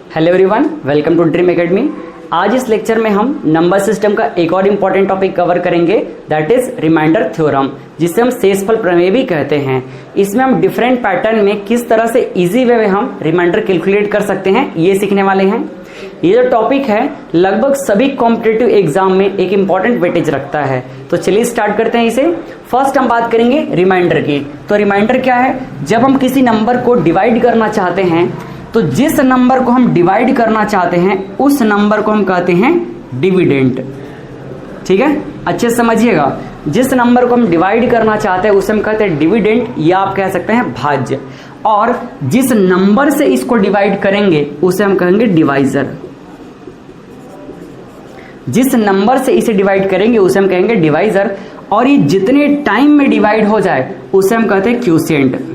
Hello everyone, welcome to dream academy. आज इस lecture में हम नंबर सिस्टम का एक और इम्पॉर्टेंट टॉपिक कवर करेंगे, दैट इज रिमाइंडर थ्योरम, जिसे हम शेषफल प्रमेय भी कहते हैं। इसमें हम डिफरेंट पैटर्न में किस तरह से इजी वे में हम रिमाइंडर कैलकुलेट कर सकते हैं, ये सीखने वाले हैं। ये जो टॉपिक है लगभग सभी कॉम्पिटिटिव एग्जाम में एक इम्पॉर्टेंट वेटेज रखता है। तो चलिए स्टार्ट करते हैं इसे। फर्स्ट हम बात करेंगे रिमाइंडर की। तो रिमाइंडर क्या है? जब हम किसी नंबर को डिवाइड करना चाहते हैं तो जिस नंबर को हम डिवाइड करना चाहते हैं उस नंबर को हम कहते हैं डिविडेंड। ठीक है, अच्छे से समझिएगा। जिस नंबर को हम डिवाइड करना चाहते हैं उसे हम कहते हैं डिविडेंड, या आप कह सकते हैं भाज्य। और जिस नंबर से इसको डिवाइड करेंगे उसे हम कहेंगे डिवाइजर। जिस नंबर से इसे डिवाइड करेंगे उसे हम कहेंगे डिवाइजर। और ये जितने टाइम में डिवाइड हो जाए उसे हम कहते हैं क्यूसेंट,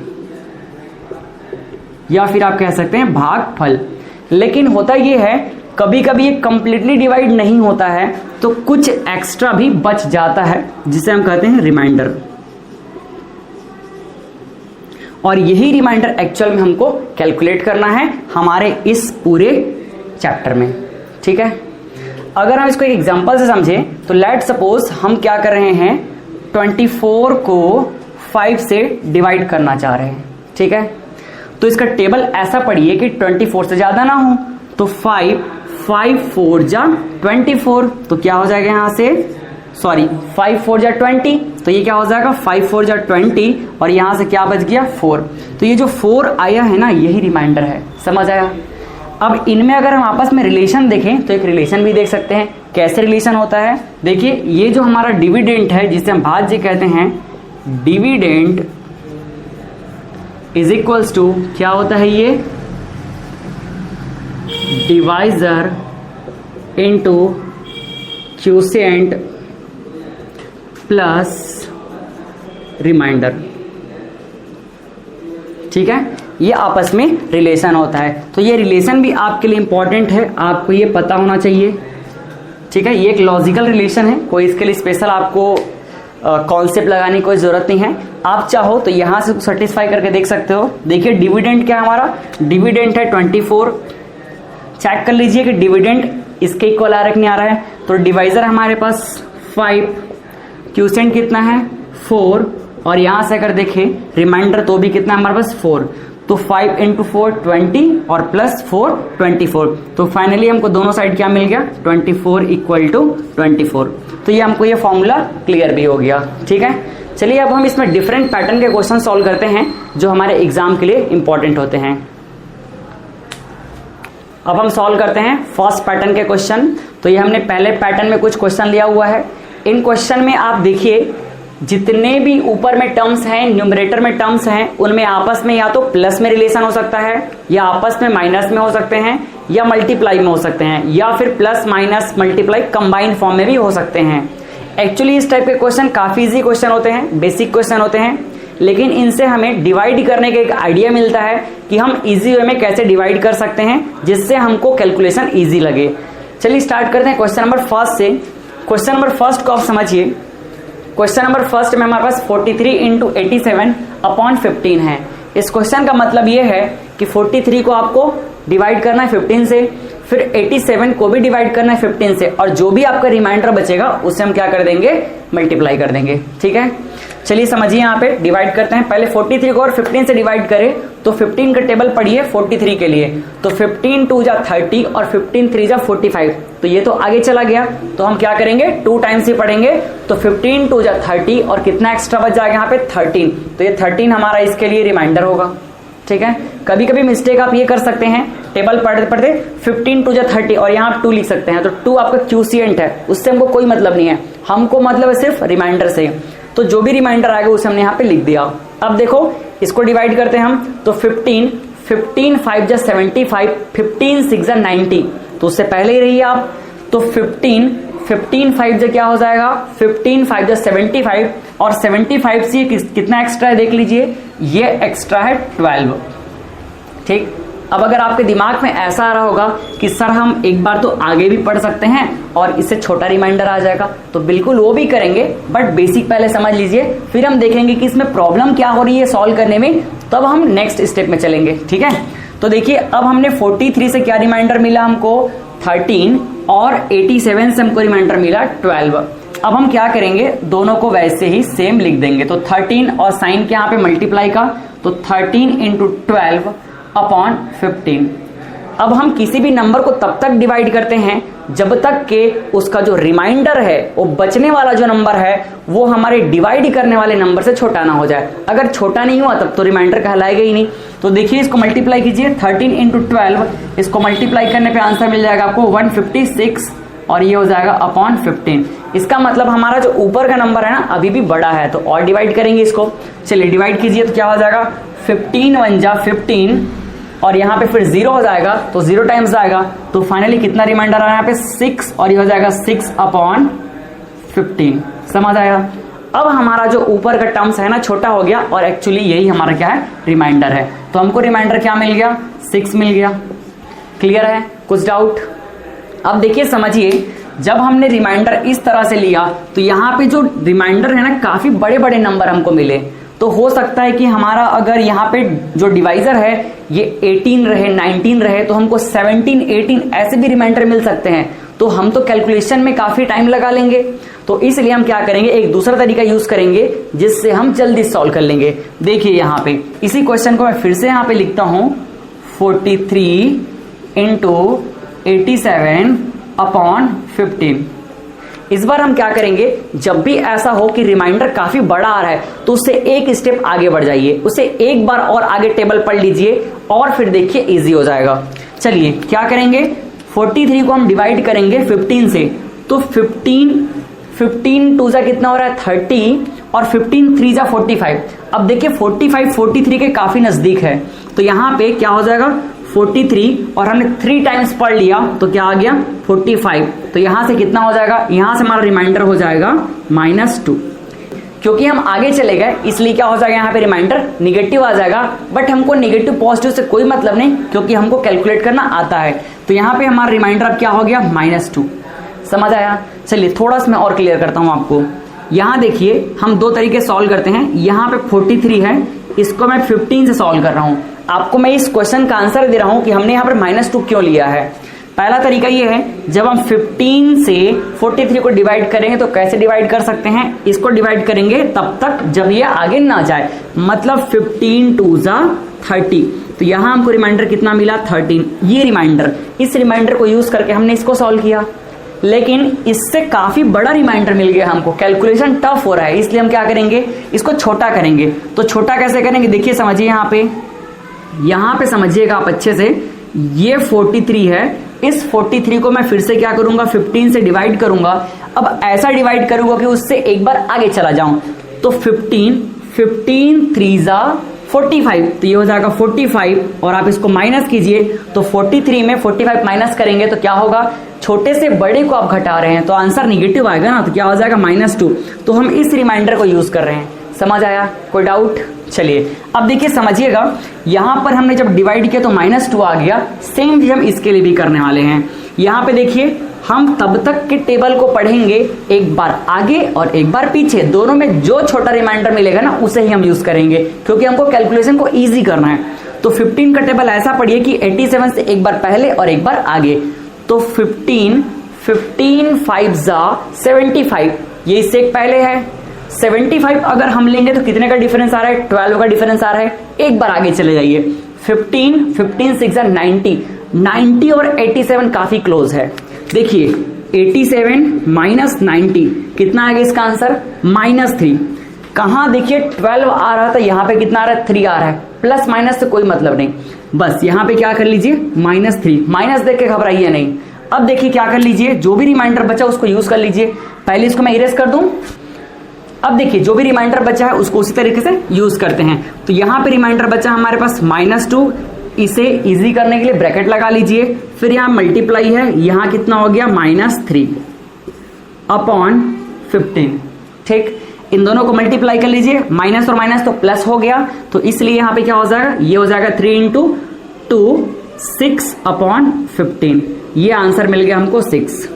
या फिर आप कह सकते हैं भागफल। लेकिन होता यह है कभी कभी ये कंप्लीटली डिवाइड नहीं होता है तो कुछ एक्स्ट्रा भी बच जाता है, जिसे हम कहते हैं रिमाइंडर। और यही रिमाइंडर एक्चुअल में हमको कैलकुलेट करना है हमारे इस पूरे चैप्टर में। ठीक है, अगर हम इसको एक एग्जांपल से समझें तो लेट सपोज हम क्या कर रहे हैं, 24 को 5 से डिवाइड करना चाह रहे हैं। ठीक है, तो इसका टेबल ऐसा पढ़िए कि 24 से ज्यादा ना हो। तो 5 4 जा 24, तो क्या हो जाएगा यहां से, सॉरी 5 4 जा 20, तो ये क्या हो जाएगा 5 4 जा 20, और यहां से क्या बच गया 4। तो ये जो 4 आया है ना, यही रिमाइंडर है। समझ आया? अब इनमें अगर हम आपस में रिलेशन देखें तो एक रिलेशन भी देख सकते हैं। कैसे रिलेशन होता है? देखिए, ये जो हमारा डिविडेंड है जिसे हम भाज्य कहते हैं, डिविडेंड इज इक्वल्स टू क्या होता है, ये divisor into quotient plus remainder. ठीक है, ये आपस में रिलेशन होता है। तो ये रिलेशन भी आपके लिए इंपॉर्टेंट है, आपको ये पता होना चाहिए। ठीक है, ये एक लॉजिकल रिलेशन है, कोई इसके लिए स्पेशल आपको कॉन्सेप्ट लगाने की कोई जरूरत नहीं है। आप चाहो तो यहां से सेटिस्फाई करके देख सकते हो। देखिए डिविडेंड क्या है हमारा, डिविडेंड है 24। चेक कर लीजिए कि डिविडेंड इसके इक्वल आ रहा है कि नहीं आ रहा है। तो डिवाइजर हमारे पास 5, क्यूसेंट कितना है 4, और यहां से अगर देखें रिमाइंडर तो भी कितना है हमारे पास 4। तो 5 इंटू 4 20 और प्लस 4 24। तो फाइनली हमको दोनों साइड क्या मिल गया, 24 इक्वल टू 24। तो ये हमको ये फॉर्मूला क्लियर भी हो गया। ठीक है, चलिए अब हम इसमें डिफरेंट पैटर्न के क्वेश्चन सॉल्व करते हैं जो हमारे एग्जाम के लिए इंपॉर्टेंट होते हैं। अब हम सॉल्व करते हैं फर्स्ट पैटर्न के क्वेश्चन। तो ये हमने पहले पैटर्न में कुछ क्वेश्चन लिया हुआ है। इन क्वेश्चन में आप देखिए जितने भी ऊपर में टर्म्स हैं, न्यूमरेटर में टर्म्स हैं, उनमें आपस में या तो प्लस में रिलेशन हो सकता है, या आपस में माइनस में हो सकते हैं, या मल्टीप्लाई में हो सकते हैं, या फिर plus minus multiply combined form में भी हो सकते हैं। एक्चुअली इस टाइप के क्वेश्चन काफी इजी क्वेश्चन होते हैं, बेसिक क्वेश्चन होते हैं, लेकिन इनसे हमें डिवाइड करने का एक आइडिया मिलता है कि हम इजी वे में कैसे डिवाइड कर सकते हैं जिससे हमको कैलकुलेशन इजी लगे। चलिए स्टार्ट करते हैं क्वेश्चन नंबर फर्स्ट से। क्वेश्चन नंबर फर्स्ट को आप समझिए। क्वेश्चन नंबर फर्स्ट में हमारे पास 43 इंटू 87 अपॉन 15 है। इस क्वेश्चन का मतलब ये है कि 43 को आपको डिवाइड करना है 15 से, फिर 87 को भी डिवाइड करना है 15 से, और जो भी आपका रिमाइंडर बचेगा उसे हम क्या कर देंगे, मल्टीप्लाई कर देंगे। ठीक है, चलिए समझिए, यहाँ पे डिवाइड करते हैं। पहले 43 को और 15 से डिवाइड करें तो 15 का टेबल पढ़िए 43 के लिए। तो 15 2 जा 30 और 15 3 जा 45। तो ये तो आगे चला गया, तो हम क्या करेंगे 2 टाइम्स ही पढ़ेंगे। तो 15 2 जा 30 और कितना एक्स्ट्रा बच जाएगा यहाँ पे 13। तो ये 13 हमारा इसके लिए रिमाइंडर होगा। ठीक है, कभी कभी मिस्टेक आप ये कर सकते हैं, टेबल पढ़ते पढ़ते 15 2 जा 30 और यहाँ आप 2 लिख सकते हैं। तो 2 आपका क्यूसिएंट है, उससे हमको कोई मतलब नहीं है, हमको मतलब है सिर्फ रिमाइंडर से। तो जो भी रिमाइंडर आएगा उसे हमने यहाँ पे लिख दिया। अब देखो इसको डिवाइड करते हैं हम। तो 15 5 जा 75, 15 6 जा 90, तो उससे पहले ही रही आप। तो 15 5 जा क्या हो जाएगा, 15 5 जा 75, और 75 से कितना एक्स्ट्रा है देख लीजिए, ये एक्स्ट्रा है 12। ठीक, अब अगर आपके दिमाग में ऐसा आ रहा होगा कि सर हम एक बार तो आगे भी पढ़ सकते हैं और इससे छोटा रिमाइंडर आ जाएगा, तो बिल्कुल वो भी करेंगे, बट बेसिक पहले समझ लीजिए, फिर हम देखेंगे कि इसमें प्रॉब्लम क्या हो रही है सॉल्व करने में, तब हम नेक्स्ट स्टेप में चलेंगे। ठीक है, तो देखिए अब हमने 43 से क्या रिमाइंडर मिला हमको 13 और 87 से हमको रिमाइंडर मिला 12। अब हम क्या करेंगे, दोनों को वैसे ही सेम लिख देंगे। तो 13 और साइन के यहाँ पे मल्टीप्लाई का, तो 13 इंटू 12 अपॉन 15। अब हम किसी भी नंबर को तब तक डिवाइड करते हैं जब तक के उसका जो रिमाइंडर है, वो बचने वाला जो नंबर है, वो हमारे डिवाइड करने वाले नंबर से छोटा ना हो जाए। अगर छोटा नहीं हुआ तब तो रिमाइंडर कहलाएगा ही नहीं। तो देखिए इसको मल्टीप्लाई कीजिए, 13 इंटू 12, इसको मल्टीप्लाई करने पे आंसर मिल जाएगा आपको 156 और ये हो जाएगा अपॉन 15। इसका मतलब हमारा जो ऊपर का नंबर है ना अभी भी बड़ा है, तो और डिवाइड करेंगे इसको। चलिए डिवाइड कीजिए, तो क्या हो जाएगा 15 1 जा 15 और यहाँ पे फिर 0 हो जाएगा, तो 0 टाइम्स आएगा। तो फाइनली कितना रिमाइंडर आ रहा है यहाँ पे 6 और ये हो जाएगा 6 अपॉन 15। समझ आया। अब हमारा जो ऊपर का टर्म्स है ना छोटा हो गया और एक्चुअली यही हमारा क्या है, रिमाइंडर है। तो हमको रिमाइंडर क्या मिल गया, 6 मिल गया। क्लियर है, कुछ डाउट? अब देखिए समझिए, जब हमने रिमाइंडर इस तरह से लिया तो यहाँ पे जो रिमाइंडर है ना काफी बड़े बड़े नंबर हमको मिले। तो हो सकता है कि हमारा अगर यहाँ पे जो डिवाइजर है ये 18 रहे, 19 रहे, तो हमको 17 18 ऐसे भी रिमाइंडर मिल सकते हैं। तो हम तो कैलकुलेशन में काफी टाइम लगा लेंगे। तो इसलिए हम क्या करेंगे, एक दूसरा तरीका यूज करेंगे जिससे हम जल्दी सॉल्व कर लेंगे। देखिए यहाँ पे इसी क्वेश्चन को मैं फिर से यहाँ पे लिखता हूं, 43 इंटू 87 अपॉन 15। इस बार हम क्या करेंगे, जब भी ऐसा हो कि रिमाइंडर काफी बड़ा आ रहा है तो उससे एक स्टेप आगे बढ़ जाइए, उसे एक बार और आगे टेबल पढ़ लीजिए और फिर देखिए इजी हो जाएगा। चलिए क्या करेंगे, 43 को हम डिवाइड करेंगे 15 से, तो 15 टू जा कितना हो रहा है 30 और 15 3 जा 45। अब देखिए 45 43 के काफी नजदीक है, तो यहाँ पे क्या हो जाएगा 43 और हमने 3 टाइम्स पढ़ लिया तो क्या आ गया 45। तो यहां से कितना हो जाएगा, यहां से हमारा रिमाइंडर हो जाएगा -2। क्योंकि हम आगे चले गए इसलिए क्या हो जाएगा, यहाँ पे रिमाइंडर निगेटिव आ जाएगा। बट हमको निगेटिव पॉजिटिव से कोई मतलब नहीं, क्योंकि हमको कैलकुलेट करना आता है। तो यहाँ पे हमारा रिमाइंडर अब क्या हो गया -2। समझ आया। चलिए थोड़ा सा मैं और क्लियर करता हूं आपको। यहाँ देखिए हम दो तरीके सॉल्व करते हैं। यहाँ पे 43 है, इसको मैं 15 से सॉल्व कर रहा हूं। आपको मैं इस क्वेश्चन का आंसर दे रहा हूं कि हमने यहाँ पर -2 क्यों लिया है। पहला तरीका ये है, जब हम 15 से 43 को डिवाइड करेंगे तो कैसे डिवाइड कर सकते हैं, इसको डिवाइड करेंगे तब तक जब ये आगे ना जाए, मतलब 15 2 जा 30। तो यहां हमको रिमाइंडर कितना मिला 13। ये रिमाइंडर, इस रिमाइंडर को यूज करके हमने इसको सॉल्व किया, लेकिन इससे काफी बड़ा रिमाइंडर मिल गया हमको। कैलकुलेशन टफ हो रहा है, इसलिए हम क्या करेंगे, इसको छोटा करेंगे। तो छोटा कैसे करेंगे, देखिए समझिए, यहाँ पे समझिएगा आप अच्छे से। ये 43 है, इस 43 को मैं फिर से क्या करूंगा 15 से डिवाइड करूंगा। अब ऐसा डिवाइड करूंगा कि उससे एक बार आगे चला जाऊं। तो 15 3 जा 45, तो ये हो जाएगा 45 और आप इसको माइनस कीजिए। तो 43 में 45 माइनस करेंगे तो क्या होगा, छोटे से बड़े को आप घटा रहे हैं तो आंसर निगेटिव आएगा ना, तो क्या हो जाएगा -2। तो हम इस रिमाइंडर को यूज कर रहे हैं। समझ आया, कोई डाउट? चलिए अब देखिए समझिएगा, यहां पर हमने जब डिवाइड किया तो -2 आ गया। सेम चीज हम इसके लिए भी करने वाले हैं। यहां पे देखिए हम तब तक के टेबल को पढ़ेंगे, एक बार आगे और एक बार पीछे, दोनों में जो छोटा रिमाइंडर मिलेगा ना उसे ही हम यूज करेंगे, क्योंकि हमको कैलकुलेशन को इजी करना है। तो 15 का टेबल ऐसा पढ़िए कि 87 से एक बार पहले और एक बार आगे। तो 15 5 जा 75, ये इससे एक पहले है। 75 अगर हम लेंगे तो कितने का डिफरेंस आ रहा है, 12 का डिफरेंस आ रहा है। एक बार आगे चले जाइए, 15 6 जा 90 और 87 काफी क्लोज है। देखिए 87 माइनस 90 कितना आएगा इसका आंसर, -3। कहां देखिए 12 आ रहा था, यहां पे कितना आ रहा है 3 आ रहा है। प्लस माइनस से कोई मतलब नहीं, बस यहां पे क्या कर लीजिए -3। माइनस देख के घबराइए नहीं। अब देखिए क्या कर लीजिए, जो भी रिमाइंडर बचा उसको यूज कर लीजिए। पहले इसको मैं इरेज कर दूं। अब देखिए जो भी रिमाइंडर बचा है उसको उसी तरीके से यूज करते हैं। तो यहां पे रिमाइंडर बचा हमारे पास -2, इसे इजी करने के लिए ब्रैकेट लगा लीजिए। फिर यहां मल्टीप्लाई है, यहां कितना हो गया -3 अपॉन 15। ठीक, इन दोनों को मल्टीप्लाई कर लीजिए, माइनस और माइनस तो प्लस हो गया, तो इसलिए यहां पे क्या हो जाएगा, ये हो जाएगा 3 × 2 6 अपॉन 15। ये आंसर मिल गया हमको 6।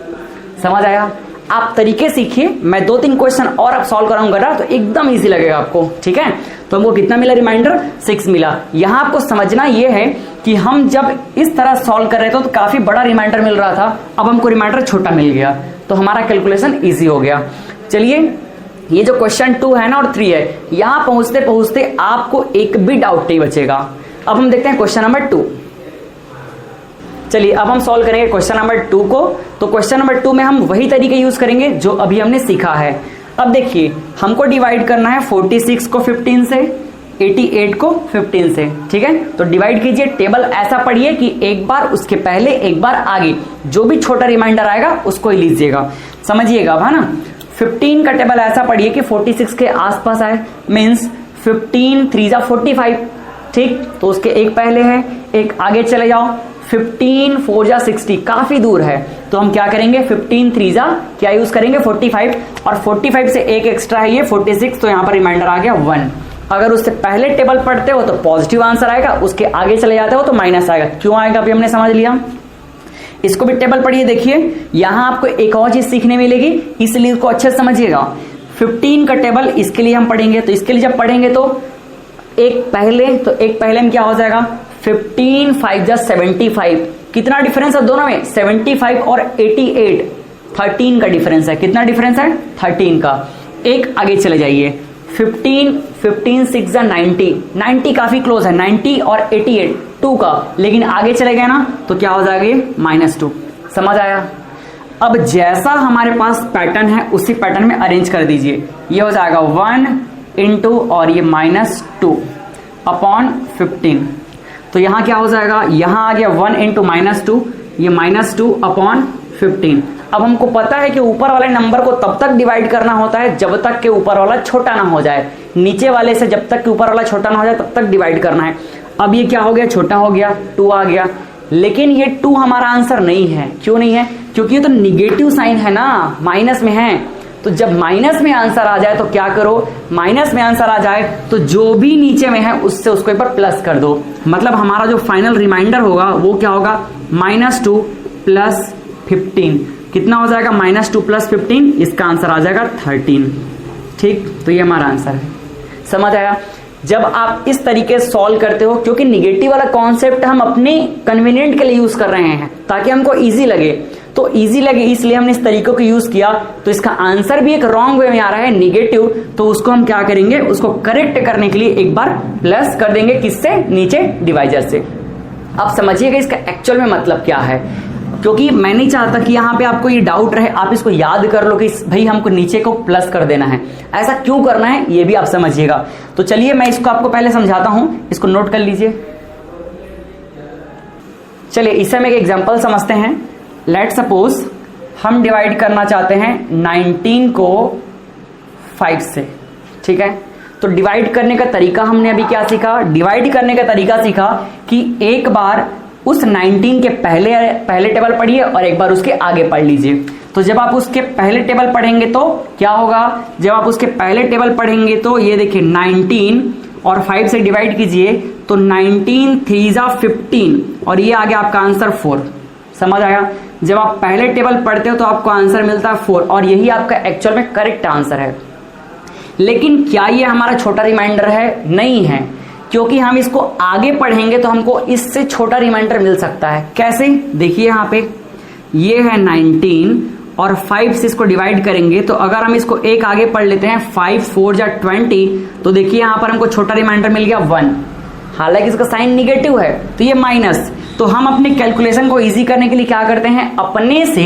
समझ आया। आप तरीके सीखिए, मैं 2-3 क्वेश्चन और अब सॉल्व कराऊंगा ना तो एकदम इजी लगेगा आपको। ठीक है, तो हमको कितना मिला रिमाइंडर 6 मिला। यहां आपको समझना यह है कि हम जब इस तरह सॉल्व कर रहे थे तो काफी बड़ा रिमाइंडर मिल रहा था, अब हमको रिमाइंडर छोटा मिल गया तो हमारा कैलकुलेशन इजी हो गया। चलिए ये जो क्वेश्चन 2 है ना और 3 है, यहां पहुंचते पहुंचते आपको एक भी डाउट नहीं बचेगा। अब हम देखते हैं क्वेश्चन नंबर 2। चलिए अब हम सॉल्व करेंगे क्वेश्चन नंबर 2 को। तो क्वेश्चन नंबर 2 में हम वही तरीके यूज करेंगे जो अभी हमने सीखा है। अब देखिए हमको डिवाइड करना है 46 को 15 से, 88 को 15 से, ठीक है। तो डिवाइड कीजिए, टेबल ऐसा पढ़िए कि एक बार उसके पहले एक बार आगे, जो भी छोटा रिमाइंडर आएगा उसको ही लीजिएगा, समझिएगा अब, है ना। 15 का टेबल ऐसा पढ़िए कि 46 के आसपास आए, मीन्स 15 3 जा 45, ठीक। तो उसके एक पहले है, एक आगे चले जाओ, 15 4 जा 60, काफी दूर है। तो हम क्या करेंगे, 15 3 जा क्या यूज करेंगे 45, और 45 से एक एक्स्ट्रा है ये 46, तो यहां पर रिमाइंडर आ गया 1। अगर उससे पहले टेबल पढ़ते हो तो पॉजिटिव आंसर आएगा, उसके आगे चले जाते हो तो माइनस आएगा। क्यों आएगा अभी हमने समझ लिया। इसको भी टेबल पढ़िए, देखिए यहां आपको एक और चीज सीखने मिलेगी, इसलिए इसको अच्छे से समझिएगा। 15 का टेबल इसके लिए हम पढ़ेंगे, तो इसके लिए जब पढ़ेंगे तो एक पहले में क्या हो जाएगा, 15 5 जा 75, कितना डिफरेंस है दोनों में, 75 और 88, 13 का डिफरेंस है। कितना डिफरेंस है, 13 का। एक आगे चले जाइए, 15 6 जा 90, 90 काफी क्लोज है, 90 और 88 2 का, लेकिन आगे चले गए ना तो क्या हो जाएगा -2। समझ आया। अब जैसा हमारे पास पैटर्न है उसी पैटर्न में अरेंज कर दीजिए। ये हो जाएगा 1 इंटू और ये -2 अपॉन 15। तो यहां क्या हो जाएगा, यहां आ गया 1 इंटू -2, ये -2 अपॉन 15। अब हमको पता है कि ऊपर वाले नंबर को तब तक डिवाइड करना होता है जब तक कि ऊपर वाला छोटा ना हो जाए, नीचे वाले से जब तक कि ऊपर वाला छोटा ना हो जाए तब तक डिवाइड करना है। अब ये क्या हो गया, छोटा हो गया, 2 आ गया, लेकिन ये 2 हमारा आंसर नहीं है। क्यों नहीं है, क्योंकि ये तो निगेटिव साइन है ना, माइनस में है। तो जब माइनस में आंसर आ जाए तो क्या करो, माइनस में आंसर आ जाए तो जो भी नीचे में है उससे उसको एक बार प्लस कर दो। मतलब हमारा जो फाइनल रिमाइंडर होगा वो क्या होगा, -2 प्लस 15। कितना हो जाएगा, -2 प्लस 15, इसका आंसर आ जाएगा 13, ठीक। तो ये हमारा आंसर है। समझ आया। जब आप इस तरीके से सॉल्व करते हो, क्योंकि निगेटिव वाला कॉन्सेप्ट हम अपने कन्वीनियंट के लिए यूज कर रहे हैं ताकि हमको इजी लगे, तो इजी लगे इसलिए हमने इस तरीकों को यूज किया। तो इसका आंसर भी एक रॉन्ग वे में आ रहा है, निगेटिव, तो उसको हम क्या करेंगे, उसको करेक्ट करने के लिए एक बार प्लस कर देंगे, किससे, नीचे डिवाइजर से। अब समझिएगा इसका एक्चुअल में मतलब क्या है, क्योंकि मैं नहीं चाहता कि यहाँ पे आपको ये डाउट रहे, आप इसको याद कर लो कि भाई हमको नीचे को प्लस कर देना है, ऐसा क्यों करना है ये भी आप समझिएगा। तो चलिए मैं इसको आपको पहले समझाता हूं, इसको नोट कर लीजिए। चलिए इससे हम एक एग्जांपल समझते हैं। लेट सपोज हम डिवाइड करना चाहते हैं 19 को 5 से, ठीक है। तो डिवाइड करने का तरीका हमने अभी क्या सीखा, डिवाइड करने का तरीका सीखा कि एक बार उस 19 के पहले टेबल पढ़िए और एक बार उसके आगे पढ़ लीजिए। तो जब आप उसके पहले टेबल पढ़ेंगे तो क्या होगा, जब आप उसके पहले टेबल पढ़ेंगे तो ये देखिए 19 और 5 से डिवाइड कीजिए तो 19 3 जा 15 और ये आ गया आपका आंसर 4। समझ आया। जब आप पहले टेबल पढ़ते हो तो आपको आंसर मिलता है 4 और यही आपका एक्चुअल में करेक्ट आंसर है। लेकिन क्या ये हमारा छोटा रिमाइंडर है, नहीं है, क्योंकि हम इसको आगे पढ़ेंगे तो हमको इससे छोटा रिमाइंडर मिल सकता है। कैसे, देखिए यहाँ पे ये है 19 और 5 से इसको डिवाइड करेंगे तो अगर हम इसको एक आगे पढ़ लेते हैं 5 4 जा 20, तो देखिए यहाँ पर हमको छोटा रिमाइंडर मिल गया 1। हालांकि इसका साइन निगेटिव है तो ये माइनस। तो हम अपने कैलकुलेशन को इजी करने के लिए क्या करते हैं, अपने से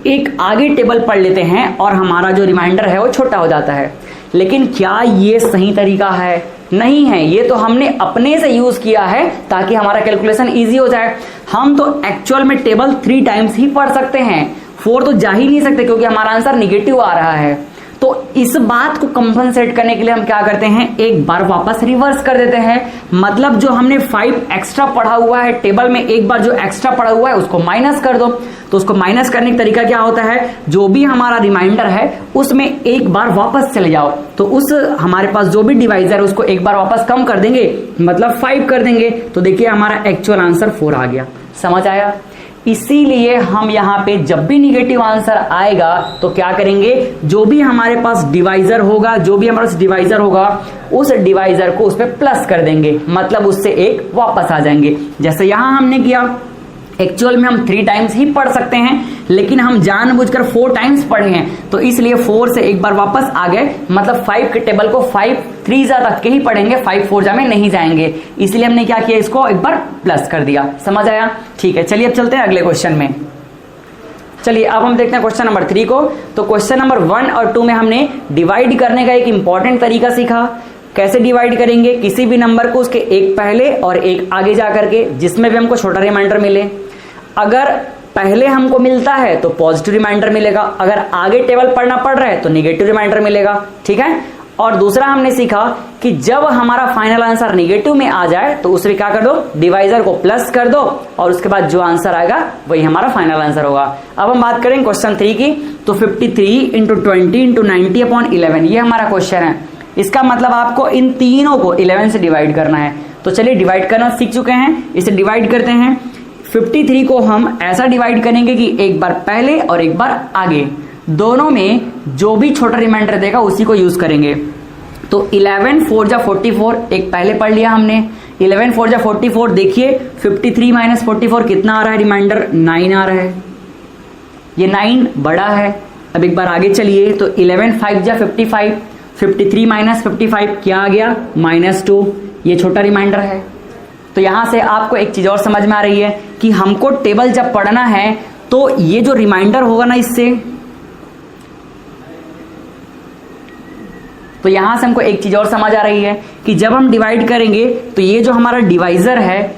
एक आगे टेबल पढ़ लेते हैं और हमारा जो रिमाइंडर है वो छोटा हो जाता है। लेकिन क्या ये सही तरीका है, नहीं है। ये तो हमने अपने से यूज किया है ताकि हमारा कैलकुलेशन इजी हो जाए। हम तो एक्चुअल में टेबल 3 टाइम्स ही पढ़ सकते हैं, 4 तो जा ही नहीं सकते क्योंकि हमारा आंसर निगेटिव आ रहा है। तो इस बात को कंपनसेट करने के लिए हम क्या करते हैं, एक बार वापस रिवर्स कर देते हैं। मतलब जो हमने 5 एक्स्ट्रा पढ़ा हुआ है टेबल में, एक बार जो एक्स्ट्रा पढ़ा हुआ है उसको माइनस कर दो। तो उसको माइनस करने का तरीका क्या होता है, जो भी हमारा रिमाइंडर है उसमें एक बार वापस चले जाओ, तो उस हमारे पास जो भी डिवाइजर है उसको एक बार वापस कम कर देंगे, मतलब 5 कर देंगे। तो देखिए हमारा एक्चुअल आंसर 4 आ गया। समझ आया। इसीलिए हम यहाँ पे जब भी निगेटिव आंसर आएगा तो क्या करेंगे, जो भी हमारे पास डिवाइजर होगा, उस डिवाइजर को उस पर प्लस कर देंगे, मतलब उससे एक वापस आ जाएंगे। जैसे यहां हमने किया, एक्चुअल में हम 3 टाइम्स ही पढ़ सकते हैं, लेकिन हम जानबूझकर 4 टाइम्स पढ़े हैं, तो इसलिए 4 से एक बार वापस आ गए, मतलब 5 के टेबल को 5 3 तक के ही पढ़ेंगे, 5 4 में नहीं जाएंगे, इसलिए हमने क्या किया, इसको एक बार प्लस कर दिया। समझ आया? ठीक है, चलिए अब चलते हैं अगले क्वेश्चन में। चलिए अब हम देखते हैं क्वेश्चन नंबर 3 को। तो क्वेश्चन नंबर 1 और 2 में हमने डिवाइड करने का एक इंपॉर्टेंट तरीका सीखा। कैसे डिवाइड करेंगे, किसी भी नंबर को उसके एक पहले और एक आगे जा करके, जिसमें भी हमको छोटा रिमाइंडर मिले। अगर पहले हमको मिलता है तो पॉजिटिव रिमाइंडर मिलेगा, अगर आगे टेबल पढ़ना पड़ रहा है तो निगेटिव रिमाइंडर मिलेगा। ठीक है, और दूसरा हमने सीखा कि जब हमारा फाइनल आंसर निगेटिव में आ जाए तो उसमें क्या कर दो, डिवाइजर को प्लस कर दो, और उसके बाद जो आंसर आएगा वही हमारा फाइनल आंसर होगा। अब हम बात करें क्वेश्चन 3 की। तो 53 × 20 × 90/11 ये हमारा क्वेश्चन है। इसका मतलब आपको इन तीनों को 11 से डिवाइड करना है। तो चलिए डिवाइड करना सीख चुके हैं, इसे डिवाइड करते हैं। 53 को हम ऐसा डिवाइड करेंगे कि एक बार पहले और एक बार आगे, दोनों में जो भी छोटा रिमाइंडर देगा उसी को यूज करेंगे। तो 11 4 जा 44, एक पहले पढ़ लिया हमने। 11 4 जा 44, देखिए 53 - 44 कितना आ रहा है रिमाइंडर, 9 आ रहा है। ये 9 बड़ा है। अब एक बार आगे चलिए, तो 11 5 जा 55, 53 - 55 क्या आ गया, -2, ये छोटा रिमाइंडर है। तो यहां से आपको एक चीज और समझ में आ रही है कि हमको टेबल जब पढ़ना है तो ये जो रिमाइंडर होगा ना, इससे तो यहां से हमको एक चीज और समझ आ रही है कि जब हम डिवाइड करेंगे तो ये जो हमारा डिवाइजर है,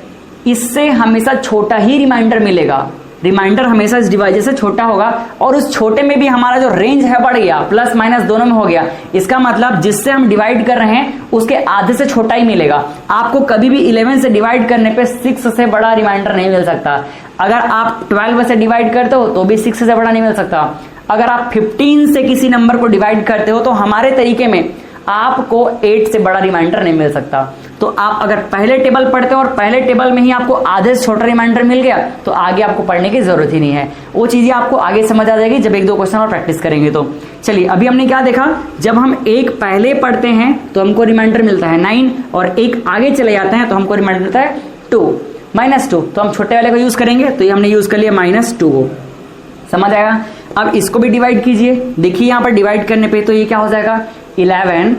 इससे हमेशा छोटा ही रिमाइंडर मिलेगा। रिमाइंडर हमेशा इस डिवाइजर से छोटा होगा, और उस छोटे में भी हमारा जो रेंज है बढ़ गया, प्लस माइनस दोनों में हो गया। इसका मतलब जिससे हम डिवाइड कर रहे हैं उसके आधे से छोटा ही मिलेगा। आपको कभी भी 11 से डिवाइड करने पे 6 से बड़ा रिमाइंडर नहीं मिल सकता। अगर आप 12 से डिवाइड करते हो तो भी 6 से बड़ा नहीं मिल सकता। अगर आप 15 से किसी नंबर को डिवाइड करते हो तो हमारे तरीके में आपको 8 से बड़ा रिमाइंडर नहीं मिल सकता। तो आप अगर पहले टेबल पढ़ते हो और पहले टेबल में ही आपको आधे से छोटा रिमाइंडर मिल गया तो आगे आपको पढ़ने की जरूरत ही नहीं है। वो चीजें आपको आगे समझ आ जाएगी जब 1-2 क्वेश्चन और प्रैक्टिस करेंगे। तो चलिए अभी हमने क्या देखा, जब हम एक पहले पढ़ते हैं तो हमको रिमाइंडर मिलता है 9, और एक आगे चले जाते हैं तो हमको रिमाइंडर मिलता है 2 -2। तो हम छोटे वाले को यूज करेंगे, तो ये हमने यूज कर लिया -2 को। समझ आएगा? अब इसको भी डिवाइड कीजिए। देखिए यहां पर डिवाइड करने पे तो ये क्या हो जाएगा, 11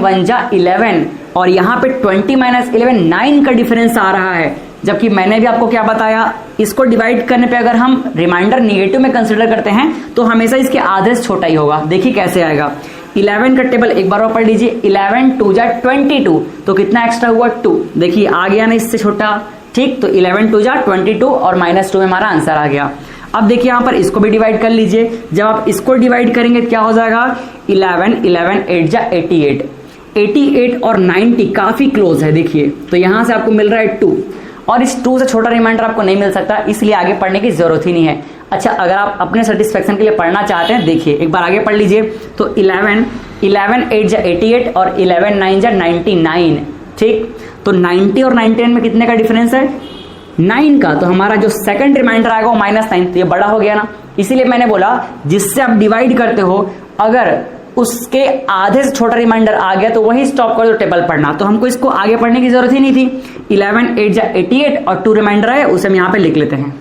1 जा 11, और यहाँ पे 20 - 11 9 का डिफरेंस आ रहा है। जबकि मैंने भी आपको क्या बताया, इसको डिवाइड करने पे अगर हम रिमाइंडर निगेटिव में कंसीडर करते हैं तो हमेशा इसके आधे से छोटा ही होगा। देखिए कैसे आएगा, 11 का टेबल एक बार और पढ़ लीजिए, 11 2 जा 22, तो कितना एक्स्ट्रा हुआ 2। देखिए आ गया ना इससे छोटा, ठीक। तो 11 2 जा 22 और -2 में हमारा आंसर आ गया। अब देखिए यहां पर इसको भी डिवाइड कर लीजिए। जब आप इसको डिवाइड करेंगे क्या हो जाएगा, 11 8 जा 88, 88 और 90 काफी क्लोज है। देखिए तो यहां से आपको मिल रहा है 2, और इस 2 से छोटा रिमाइंडर आपको नहीं मिल सकता, इसलिए आगे पढ़ने की जरूरत ही नहीं है। अच्छा, अगर आप अपने सेटिस्फेक्शन के लिए पढ़ना चाहते हैं, देखिए एक बार आगे पढ़ लीजिए। तो 11 8 जा 88 और 11 9 जा 99, ठीक। तो 90 और 99 में कितने का डिफरेंस है, 9 का। तो हमारा जो सेकंड रिमाइंडर आएगा वो -9, तो ये बड़ा हो गया ना। इसीलिए मैंने बोला जिससे आप डिवाइड करते हो अगर उसके आधे से छोटा रिमाइंडर आ गया तो वही स्टॉप कर दो टेबल पढ़ना। तो हमको इसको आगे पढ़ने की जरूरत ही नहीं थी। 11 8 जा 88 और 2 रिमाइंडर आए, उसे हम यहाँ पे लिख लेते हैं।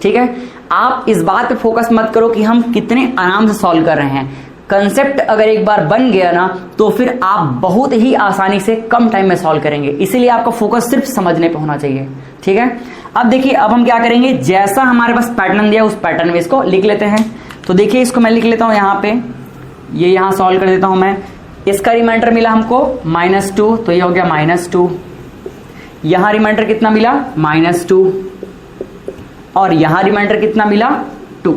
ठीक है, आप इस बात पे फोकस मत करो कि हम कितने आराम से सॉल्व कर रहे हैं। कंसेप्ट अगर एक बार बन गया ना तो फिर आप बहुत ही आसानी से कम टाइम में सॉल्व करेंगे। इसीलिए आपका फोकस सिर्फ समझने पे होना चाहिए। ठीक है, अब देखिए अब हम क्या करेंगे, जैसा हमारे पास पैटर्न दिया उस पैटर्न में इसको लिख लेते हैं। तो देखिए इसको मैं लिख लेता हूं यहाँ पे, ये यहाँ सॉल्व कर देता हूं मैं। इसका रिमाइंडर मिला हमको -2, तो ये हो गया -2। यहां रिमाइंडर कितना मिला, -2, और यहां रिमाइंडर कितना मिला, 2।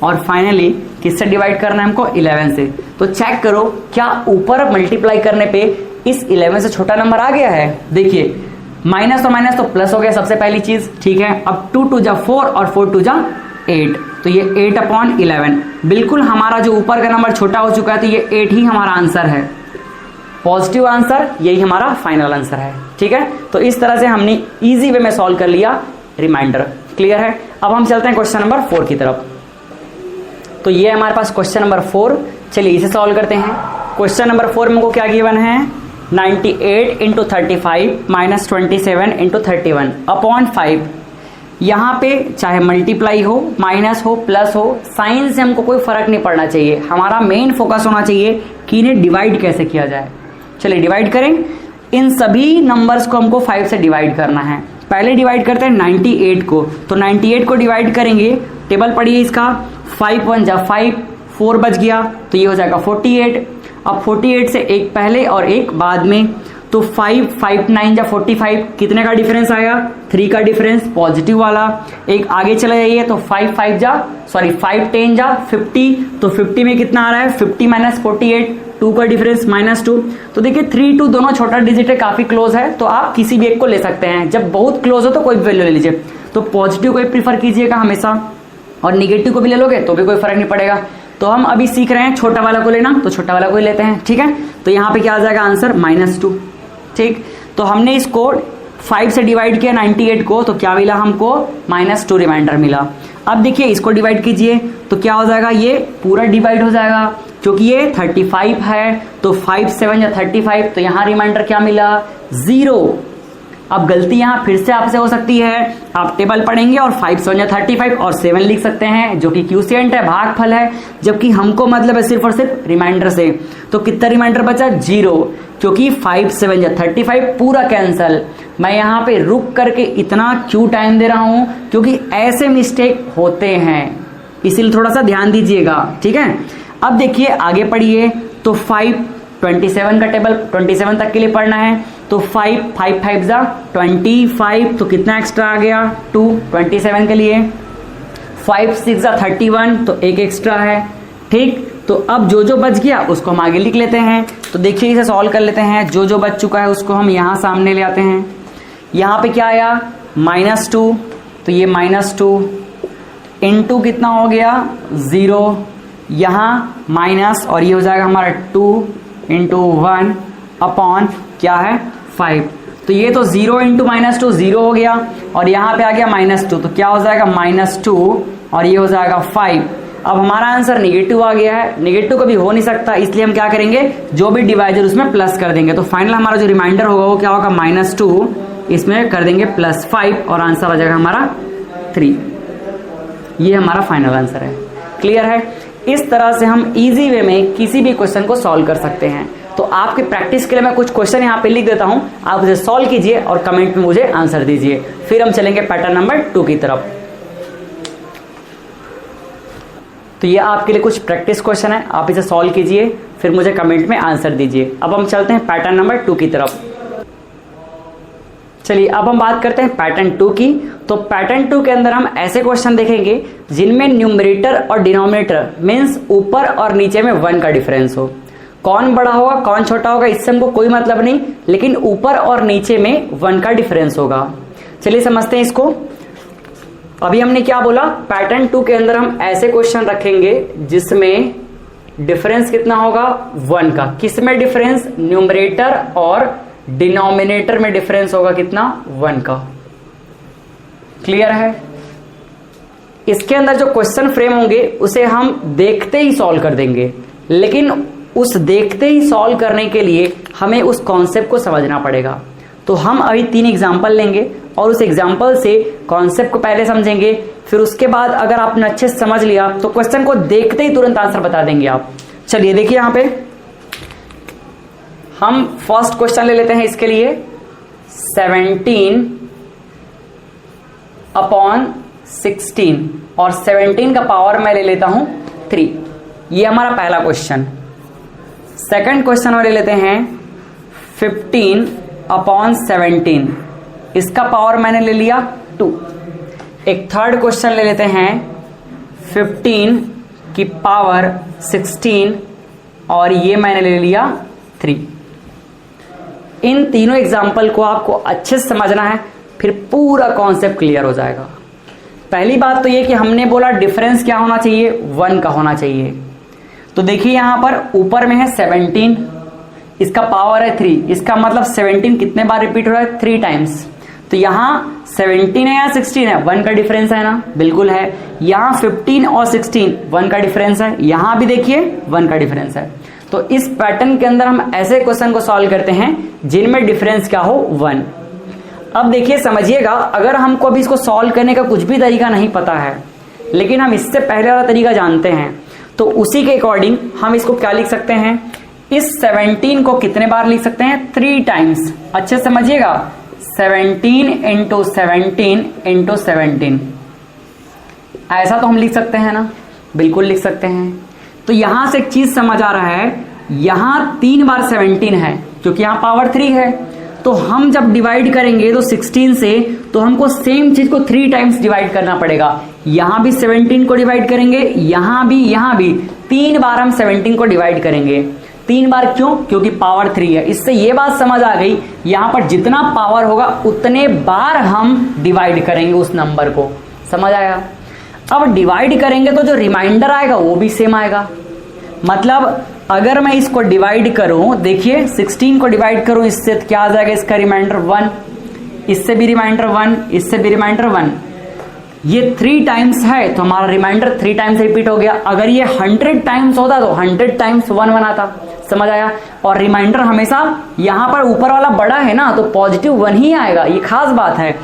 और फाइनली किससे डिवाइड करना है हमको, 11 से। तो चेक करो क्या ऊपर मल्टीप्लाई करने पे इस 11 से छोटा नंबर आ गया है। देखिए माइनस और माइनस तो प्लस हो गया सबसे पहली चीज, ठीक है। अब 2 2 जा 4 और 4 2 जा 8, तो ये 8/11। बिल्कुल हमारा जो ऊपर का नंबर छोटा हो चुका है, तो ये 8 ही हमारा आंसर है, पॉजिटिव आंसर, यही हमारा फाइनल आंसर है। ठीक है, तो इस तरह से हमने इजी वे में सॉल्व कर लिया रिमाइंडर। क्लियर है। अब हम चलते हैं क्वेश्चन नंबर 4 की तरफ। तो ये हमारे पास क्वेश्चन नंबर 4, चलिए इसे सॉल्व करते हैं। क्वेश्चन नंबर 4 में को क्या गिवन है, 98 इंटू 35 माइनस 27 इंटू 31 अपॉन 5। यहाँ पे चाहे मल्टीप्लाई हो, माइनस हो, प्लस हो, साइन से हमको कोई फर्क नहीं पड़ना चाहिए, हमारा मेन फोकस होना चाहिए कि इन्हें डिवाइड कैसे किया जाए। चलिए डिवाइड करें। इन सभी नंबर्स को हमको 5 से डिवाइड करना है। पहले डिवाइड करते हैं 98 को, तो 98 को डिवाइड करेंगे, टेबल पढ़िए इसका, 5 1 जा 5, 4 बच गया तो ये हो जाएगा 48। अब 48 से एक पहले और एक बाद में, तो 5 5 9 जा 45, कितने का डिफरेंस आया, 3 का डिफरेंस, पॉजिटिव वाला। एक आगे चले जाइए तो 5 5 10 जा 50, तो 50 में कितना आ रहा है, 50 माइनस 48, 2 का डिफरेंस -2। तो देखिए 3 2 दोनों छोटा डिजिट है, काफी क्लोज है, तो आप किसी भी एक को ले सकते हैं। जब बहुत क्लोज हो तो कोई भी वैल्यू ले लीजिए। तो पॉजिटिव को प्रीफर कीजिएगा हमेशा, और निगेटिव को भी ले लोगे तो भी कोई फर्क नहीं पड़ेगा। तो हम अभी सीख रहे हैं छोटा वाला को लेना, तो छोटा वाला को ही लेते हैं, ठीक है। तो यहाँ पे क्या आ जाएगा आंसर, -2, ठीक। तो हमने इसको 5 से डिवाइड किया 98 को, तो क्या मिला हमको, -2 रिमाइंडर मिला। अब देखिए इसको डिवाइड कीजिए तो क्या हो जाएगा, ये पूरा डिवाइड हो जाएगा, क्योंकि ये 35 है, तो 5 7 या 35, तो यहाँ रिमाइंडर क्या मिला, 0। अब गलती यहाँ फिर से आपसे हो सकती है, आप टेबल पढ़ेंगे और 5 7 या 35 और 7 लिख सकते हैं, जो कि क्यूशिएंट है, भागफल है, जबकि हमको मतलब है सिर्फ और सिर्फ रिमाइंडर से। तो कितना रिमाइंडर बचा, 0, क्योंकि 5 7 या 35 पूरा कैंसल। मैं यहाँ पे रुक करके इतना क्यों टाइम दे रहा हूं, क्योंकि ऐसे मिस्टेक होते हैं, इसीलिए थोड़ा सा ध्यान दीजिएगा, ठीक है। अब देखिए आगे पढ़िए, तो 5 27 का टेबल 27 तक के लिए पढ़ना है, तो 5 5 5 जा 25, तो कितना एक्स्ट्रा आ गया, 2 27 के लिए, 5 6 जा 31, तो एक एक्स्ट्रा है, ठीक। तो अब जो जो बच गया उसको हम आगे लिख लेते हैं। तो देखिए इसे सॉल्व कर लेते हैं, जो जो बच चुका है उसको हम यहाँ सामने ले आते हैं। यहाँ पे क्या आया, -2, तो ये -2 इंटू कितना हो गया, 0, यहाँ माइनस, और ये हो जाएगा हमारा 2 इंटू 1 अपॉन क्या है, 5। तो ये तो 0 इंटू -2 0 हो गया, और यहाँ पे आ गया -2, तो क्या हो जाएगा, -2, और ये हो जाएगा 5। अब हमारा आंसर निगेटिव आ गया है, निगेटिव कभी हो नहीं सकता, इसलिए हम क्या करेंगे, जो भी डिवाइजर उसमें प्लस कर देंगे। तो फाइनल हमारा जो रिमाइंडर होगा वो क्या होगा, -2, इसमें कर देंगे +5, और आंसर आ जाएगा हमारा 3। ये हमारा फाइनल आंसर है। क्लियर है। इस तरह से हम इजी वे में किसी भी क्वेश्चन को सॉल्व कर सकते हैं। तो आपके प्रैक्टिस के लिए मैं कुछ क्वेश्चन यहाँ पे लिख देता हूं, आप उसे सॉल्व कीजिए और कमेंट में मुझे आंसर दीजिए। फिर हम चलेंगे पैटर्न नंबर 2 की तरफ। तो ये आपके लिए कुछ प्रैक्टिस क्वेश्चन है, आप इसे सॉल्व कीजिए, फिर मुझे कमेंट में आंसर दीजिए। अब हम चलते हैं पैटर्न नंबर 2 की तरफ। चलिए अब हम बात करते हैं पैटर्न 2 की। तो पैटर्न 2 के अंदर हम ऐसे क्वेश्चन देखेंगे जिनमें न्यूमरेटर और डिनोमिनेटर मीन्स ऊपर और नीचे में 1 का डिफरेंस हो। कौन बड़ा होगा कौन छोटा होगा इससे हमको कोई मतलब नहीं, लेकिन ऊपर और नीचे में 1 का डिफरेंस होगा। चलिए समझते हैं इसको। अभी हमने क्या बोला, पैटर्न 2 के अंदर हम ऐसे क्वेश्चन रखेंगे जिसमें डिफरेंस कितना होगा, 1 का। किस में डिफरेंस, न्यूमरेटर और डिनोमिनेटर में डिफरेंस होगा कितना, 1 का। क्लियर है। इसके अंदर जो क्वेश्चन फ्रेम होंगे उसे हम देखते ही सॉल्व कर देंगे, लेकिन उस देखते ही सॉल्व करने के लिए हमें उस कॉन्सेप्ट को समझना पड़ेगा। तो हम अभी 3 एग्जाम्पल लेंगे और उस एग्जाम्पल से कॉन्सेप्ट को पहले समझेंगे, फिर उसके बाद अगर आपने अच्छे से समझ लिया तो क्वेश्चन को देखते ही तुरंत आंसर बता देंगे आप। चलिए देखिए यहां पे हम फर्स्ट क्वेश्चन ले लेते हैं। इसके लिए 17 अपॉन 16 और 17 का पावर मैं ले लेता हूं 3। ये हमारा पहला क्वेश्चन। सेकंड क्वेश्चन में ले लेते हैं 15 अपॉन 17, इसका पावर मैंने ले लिया 2। एक थर्ड क्वेश्चन ले लेते हैं 15 की पावर 16 और ये मैंने ले लिया 3। इन तीनों एग्जाम्पल को आपको अच्छे से समझना है, फिर पूरा कॉन्सेप्ट क्लियर हो जाएगा। पहली बात तो ये कि हमने बोला डिफरेंस क्या होना चाहिए, 1 का होना चाहिए। तो देखिए यहां पर ऊपर में है 17, इसका पावर है 3, इसका मतलब 17 कितने बार रिपीट हो रहा है, 3 टाइम्स। तो यहाँ 17 है या 16 है, 1 का डिफरेंस है ना, बिल्कुल है। यहाँ 15 और 16 1 का डिफरेंस है, यहाँ भी देखिए 1 का डिफरेंस है। तो इस पैटर्न के अंदर हम ऐसे क्वेश्चन को सॉल्व करते हैं जिनमें डिफरेंस क्या हो 1। अब देखिए समझिएगा, अगर हमको अभी इसको सॉल्व करने का कुछ भी तरीका नहीं पता है, लेकिन हम इससे पहले वाला तरीका जानते हैं, तो उसी के अकॉर्डिंग हम इसको क्या लिख सकते हैं, इस 17 को कितने बार लिख सकते हैं, 3 टाइम्स। अच्छे से समझिएगा, 17 इंटू 17 इंटू 17, ऐसा तो हम लिख सकते हैं ना, बिल्कुल लिख सकते हैं। तो यहां से एक चीज समझ आ रहा है, यहां 3 बार 17 है क्योंकि यहां पावर 3 है, तो हम जब डिवाइड करेंगे तो 16 से, तो हमको सेम चीज को 3 टाइम्स डिवाइड करना पड़ेगा। यहां भी 17 को डिवाइड करेंगे, यहां भी 3 बार हम 17 को डिवाइड करेंगे। 3 बार क्यों, क्योंकि पावर 3 है। इससे ये बात समझ आ गई, यहां पर जितना पावर होगा उतने बार हम डिवाइड करेंगे उस नंबर को, समझ आया। अब डिवाइड करेंगे तो जो रिमाइंडर आएगा वो भी सेम आएगा। मतलब अगर मैं इसको डिवाइड करूं, देखिए 16 को डिवाइड करूं इससे, तो क्या आ जाएगा इसका रिमाइंडर 1, इससे भी रिमाइंडर 1, इससे भी रिमाइंडर 1। ये 3 टाइम्स है तो हमारा रिमाइंडर 3 टाइम्स रिपीट हो गया। अगर ये 100 टाइम्स होता तो 100 टाइम्स 1 1 आता, समझ आया। और रिमाइंडर हमेशा यहां पर ऊपर वाला बड़ा है ना, तो पॉजिटिव 1 ही आएगा, ये खास बात है।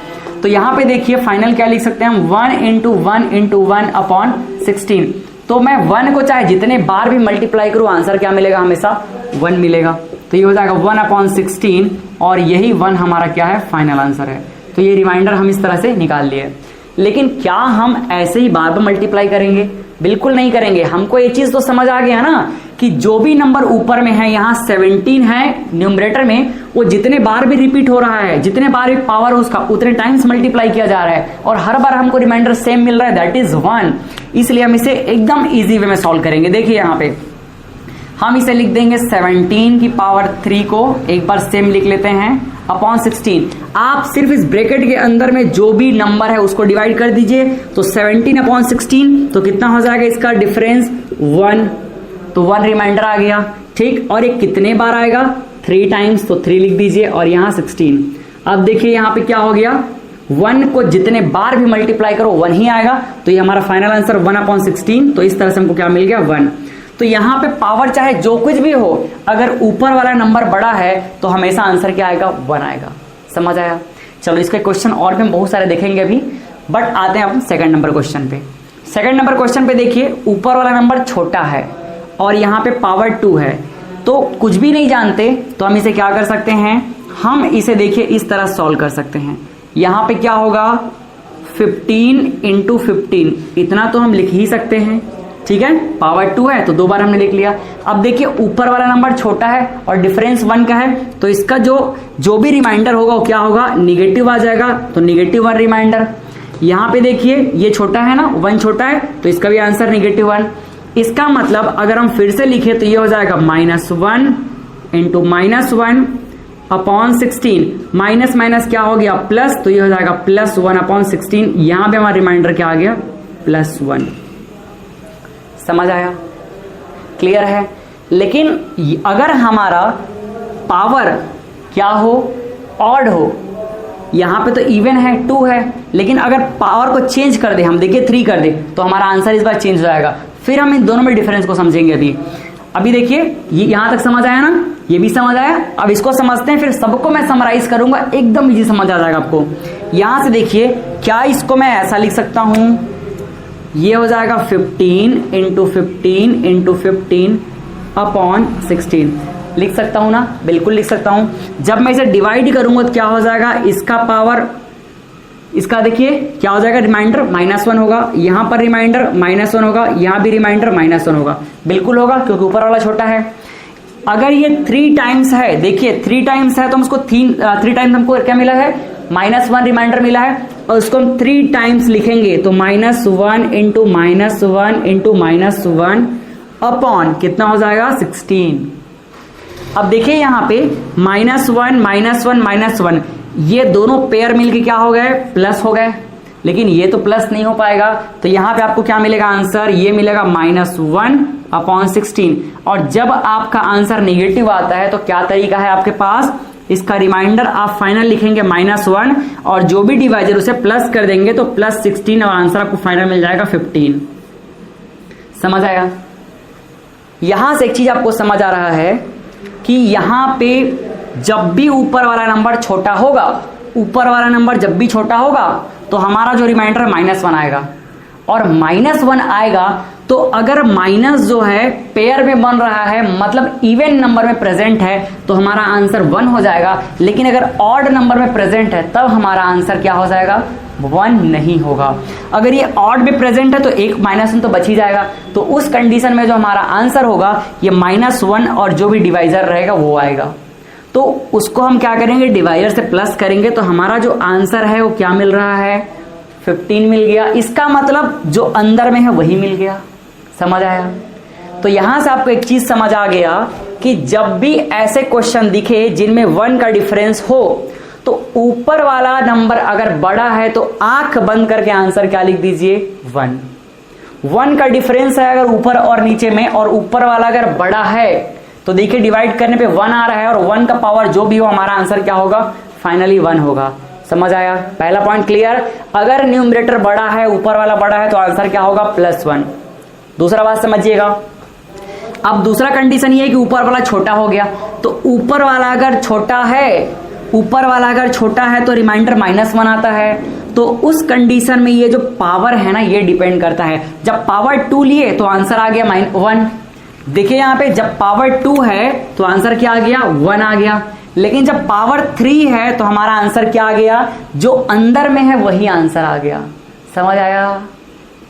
तो यहां पे देखिए फाइनल क्या लिख सकते हैं हम, 1 इंटू 1 इंटू 1 अपॉन 16। तो मैं 1 को चाहे जितने बार भी मल्टीप्लाई करूं, आंसर क्या मिलेगा, हमेशा 1 मिलेगा। तो ये हो जाएगा 1 अपॉन 16, और यही 1 हमारा क्या है, फाइनल आंसर है। तो ये रिमाइंडर हम इस तरह से निकाल लिए। लेकिन क्या हम ऐसे ही बार बार मल्टीप्लाई करेंगे, बिल्कुल नहीं करेंगे। हमको ये चीज तो समझ आ गया ना कि जो भी नंबर ऊपर में है, यहाँ 17 है न्यूमरेटर में, वो जितने बार भी रिपीट हो रहा है, जितने बार भी पावर उसका, उतने टाइम्स मल्टीप्लाई किया जा रहा है, और हर बार हमको रिमाइंडर सेम मिल रहा है, दैट इज 1। इसलिए हम इसे एकदम इजी वे में सॉल्व करेंगे। देखिए यहाँ पे हम इसे लिख देंगे 17 की पावर 3 को एक बार सेम लिख लेते हैं अपॉन 16। आप सिर्फ इस ब्रैकेट के अंदर में जो भी नंबर है उसको डिवाइड कर दीजिए, तो 17 अपॉन 16, तो कितना हो जाएगा इसका डिफरेंस 1, तो 1 रिमाइंडर आ गया, ठीक। और ये कितने बार आएगा, 3 टाइम्स, तो 3 लिख दीजिए, और यहाँ 16। अब देखिए यहाँ पे क्या हो गया, 1 को जितने बार भी मल्टीप्लाई करो 1 ही आएगा, तो ये हमारा फाइनल आंसर 1 अपॉन 16। तो इस तरह से हमको क्या मिल गया, 1। तो यहाँ पे पावर चाहे जो कुछ भी हो, अगर ऊपर वाला नंबर बड़ा है तो हमेशा आंसर क्या आएगा, 1 आएगा, समझ आया। चलो इसके क्वेश्चन और भी हम बहुत सारे देखेंगे अभी, बट आते हैं हम सेकंड नंबर क्वेश्चन पे। सेकंड नंबर क्वेश्चन पे देखिए, ऊपर वाला नंबर छोटा है और यहाँ पे पावर 2 है, तो कुछ भी नहीं जानते तो हम इसे क्या कर सकते हैं, हम इसे देखिए इस तरह सॉल्व कर सकते हैं। यहाँ पे क्या होगा, 15 इंटू 15, इतना तो हम लिख ही सकते हैं, ठीक है। पावर 2 है तो 2 बार हमने लिख लिया। अब देखिए ऊपर वाला नंबर छोटा है और डिफरेंस 1 का है, तो इसका जो भी रिमाइंडर होगा वो क्या होगा, निगेटिव आ जाएगा, तो -1 रिमाइंडर। यहाँ पे देखिए ये छोटा है ना, 1 छोटा है, तो इसका भी आंसर -1। इसका मतलब अगर हम फिर से लिखे तो ये हो जाएगा -1 इंटू -1 अपॉन 16, माइनस माइनस क्या हो गया, प्लस, तो ये हो जाएगा +1 अपॉन 16। यहां पे हमारा रिमाइंडर क्या आ गया, +1। समझ आया, क्लियर है। लेकिन अगर हमारा पावर क्या हो, ऑड हो, यहां पे तो इवन है 2 है, लेकिन अगर पावर को चेंज कर दे, हम देखिए 3 कर दे, तो हमारा आंसर इस बार चेंज हो जाएगा। फिर हम इन दोनों में डिफरेंस को समझेंगे। अभी देखिए ये यहां तक समझ आया ना, ये भी समझ आया। अब इसको समझते हैं, फिर सबको मैं समराइज करूंगा, एकदम इजी समझ आ जाएगा आपको। यहां से देखिए, क्या इसको मैं ऐसा लिख सकता हूं, ये हो जाएगा 15 इंटू 15 इंटू 15 अपॉन 16, लिख सकता हूं ना, बिल्कुल लिख सकता हूं। जब मैं इसे डिवाइड करूंगा तो क्या हो जाएगा, इसका पावर, इसका देखिए क्या हो जाएगा, रिमाइंडर -1 होगा, यहां पर रिमाइंडर -1 होगा, यहां भी रिमाइंडर -1 होगा, बिल्कुल होगा क्योंकि ऊपर वाला छोटा है। अगर ये 3 टाइम्स है, देखिए 3 टाइम्स है तो हम उसको 3 टाइम्स हमको क्या मिला है, -1 रिमाइंडर मिला है, और उसको हम 3 टाइम्स लिखेंगे तो -1 इंटू -1 इंटू -1 अपॉन कितना हो जाएगा, 16। अब देखिए यहाँ पे -1 -1 ये दोनों पेयर मिलके क्या हो गए, प्लस हो गए, लेकिन ये तो प्लस नहीं हो पाएगा, तो यहाँ पे आपको क्या मिलेगा आंसर, ये मिलेगा -1 अपॉन 16। और जब आपका आंसर नेगेटिव आता है तो क्या तरीका है आपके पास, इसका रिमाइंडर आप फाइनल लिखेंगे -1 और जो भी डिवाइजर उसे प्लस कर देंगे तो +16 और आंसर आपको फाइनल मिल जाएगा 15। समझ आया? यहां से एक चीज आपको समझ आ रहा है कि यहां पे जब भी ऊपर वाला नंबर छोटा होगा, ऊपर वाला नंबर जब भी छोटा होगा तो हमारा जो रिमाइंडर -1 आएगा, और -1 आएगा तो अगर माइनस जो है पेयर में बन रहा है मतलब इवन नंबर में प्रेजेंट है तो हमारा आंसर 1 हो जाएगा, लेकिन अगर ऑड नंबर में प्रेजेंट है तब हमारा आंसर क्या हो जाएगा? 1 नहीं होगा। अगर ये ऑड में प्रेजेंट है तो एक -1 तो बच ही जाएगा, तो उस कंडीशन में जो हमारा आंसर होगा ये -1 और जो भी डिवाइजर रहेगा वो आएगा। तो उसको हम क्या करेंगे? डिवाइजर से प्लस करेंगे तो हमारा जो आंसर है वो क्या मिल रहा है? 15 मिल गया। इसका मतलब जो अंदर में है वही मिल गया। समझ आया? तो यहां से आपको एक चीज समझ आ गया कि जब भी ऐसे क्वेश्चन दिखे जिनमें 1 का डिफरेंस हो तो ऊपर वाला नंबर अगर बड़ा है तो आंख बंद करके आंसर क्या लिख दीजिए? 1। 1 का डिफरेंस है अगर ऊपर और नीचे में, और ऊपर वाला अगर बड़ा है तो देखिए डिवाइड करने पे 1 आ रहा है, और 1 का पावर जो भी हो हमारा आंसर क्या होगा? फाइनली 1 होगा। समझ आया? पहला पॉइंट क्लियर। अगर न्यूमरेटर बड़ा है, ऊपर वाला बड़ा है तो आंसर क्या होगा? +1। दूसरा बात समझिएगा। अब दूसरा कंडीशन ये है कि ऊपर वाला छोटा हो गया, तो ऊपर वाला अगर छोटा है, ऊपर वाला अगर छोटा है तो रिमाइंडर -1 आता है। तो उस कंडीशन में ये जो पावर है ना ये डिपेंड करता है। जब पावर 2 लिए तो आंसर आ गया -1। देखिए यहां पे जब पावर 2 है तो आंसर क्या आ गया? 1 आ गया। लेकिन जब पावर 3 है तो हमारा आंसर क्या आ गया? जो अंदर में है वही आंसर आ गया। समझ आया?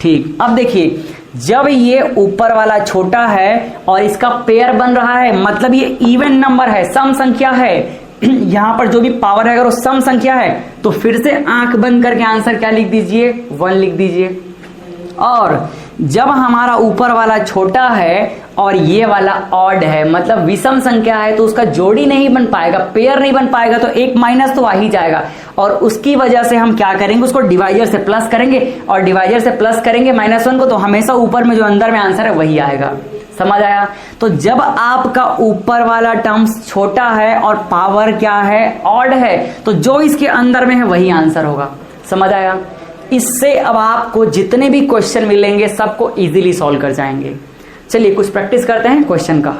ठीक। अब देखिए जब ये ऊपर वाला छोटा है और इसका पेयर बन रहा है मतलब ये इवन नंबर है, सम संख्या है, यहां पर जो भी पावर है अगर वो सम संख्या है तो फिर से आंख बंद करके आंसर क्या लिख दीजिए? 1 लिख दीजिए। और जब हमारा ऊपर वाला छोटा है और ये वाला ऑड है मतलब विषम संख्या है तो उसका जोड़ी नहीं बन पाएगा, पेयर नहीं बन पाएगा, तो एक माइनस तो आ ही जाएगा, और उसकी वजह से हम क्या करेंगे? उसको डिवाइजर से प्लस करेंगे, और डिवाइजर से प्लस करेंगे -1 को तो हमेशा ऊपर में जो अंदर में आंसर है वही आएगा। समझ आया? तो जब आपका ऊपर वाला टर्म्स छोटा है और पावर क्या है? ऑड है, तो जो इसके अंदर में है वही आंसर होगा। समझ आया? इससे अब आपको जितने भी क्वेश्चन मिलेंगे सबको इजीली सॉल्व कर जाएंगे। चलिए कुछ प्रैक्टिस करते हैं क्वेश्चन का।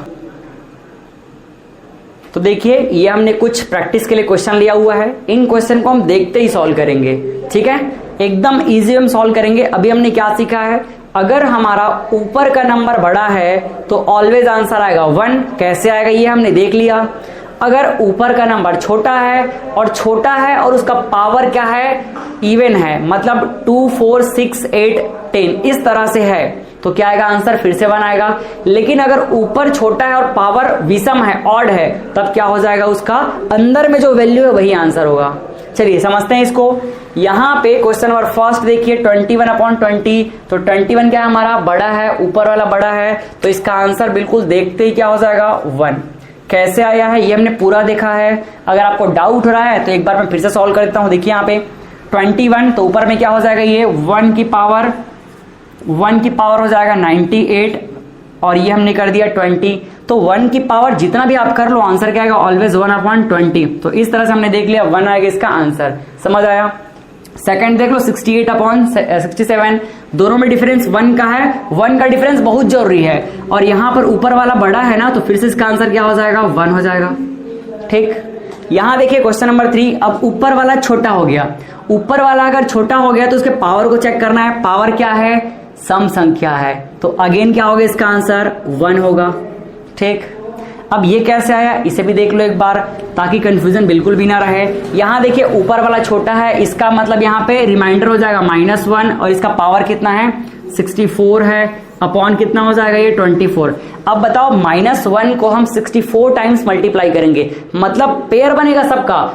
तो देखिए ये हमने कुछ प्रैक्टिस के लिए क्वेश्चन लिया हुआ है, इन क्वेश्चन को हम देखते ही सॉल्व करेंगे। ठीक है, एकदम इजी हम सॉल्व करेंगे। अभी हमने क्या सीखा है? अगर हमारा ऊपर का नंबर बड़ा है तो ऑलवेज आंसर आएगा 1। कैसे आएगा ये हमने देख लिया। अगर ऊपर का नंबर छोटा है और उसका पावर क्या है? इवन है, मतलब 2, 4, 6, 8, 10 इस तरह से है तो क्या आएगा? आंसर फिर से 1 आएगा। लेकिन अगर ऊपर छोटा है और पावर विषम है, ऑड है, तब क्या हो जाएगा? उसका अंदर में जो वैल्यू है वही आंसर होगा। चलिए समझते हैं इसको। यहां पे क्वेश्चन नंबर फर्स्ट देखिए 21/20। तो 21 क्या है? हमारा बड़ा है, ऊपर वाला बड़ा है, तो इसका आंसर बिल्कुल देखते ही क्या हो जाएगा? 1। कैसे आया है ये हमने पूरा देखा है। अगर आपको डाउट हो रहा है तो एक बार मैं फिर से सॉल्व कर देता हूं। देखिए यहाँ पे 21 तो ऊपर में क्या हो जाएगा? ये 1 की पावर हो जाएगा 98, और ये हमने कर दिया 20। तो 1 की पावर जितना भी आप कर लो आंसर क्या आएगा? ऑलवेज 1/20। तो इस तरह से हमने देख लिया 1 आएगा इसका आंसर। समझ आया? सेकंड देख लो 68/67। दोनों में डिफरेंस 1 का है। 1 का डिफरेंस बहुत जरूरी है, और यहां पर ऊपर वाला बड़ा है ना तो फिर से इसका आंसर क्या हो जाएगा? 1 हो जाएगा। ठीक। यहां देखिए क्वेश्चन नंबर 3। अब ऊपर वाला छोटा हो गया, ऊपर वाला अगर छोटा हो गया तो उसके पावर को चेक करना है। पावर क्या है? सम संख्या है, तो अगेन क्या होगा? इसका आंसर 1 होगा। ठीक। अब ये कैसे आया इसे भी देख लो एक बार ताकि कंफ्यूजन बिल्कुल भी ना रहे। यहां देखिए ऊपर वाला छोटा है, इसका मतलब यहां पे रिमाइंडर हो जाएगा -1, और इसका पावर कितना है? 64 है, अपॉन कितना हो जाएगा? ये 24। अब बताओ -1 को हम 64 टाइम्स मल्टीप्लाई करेंगे, मतलब पेयर बनेगा,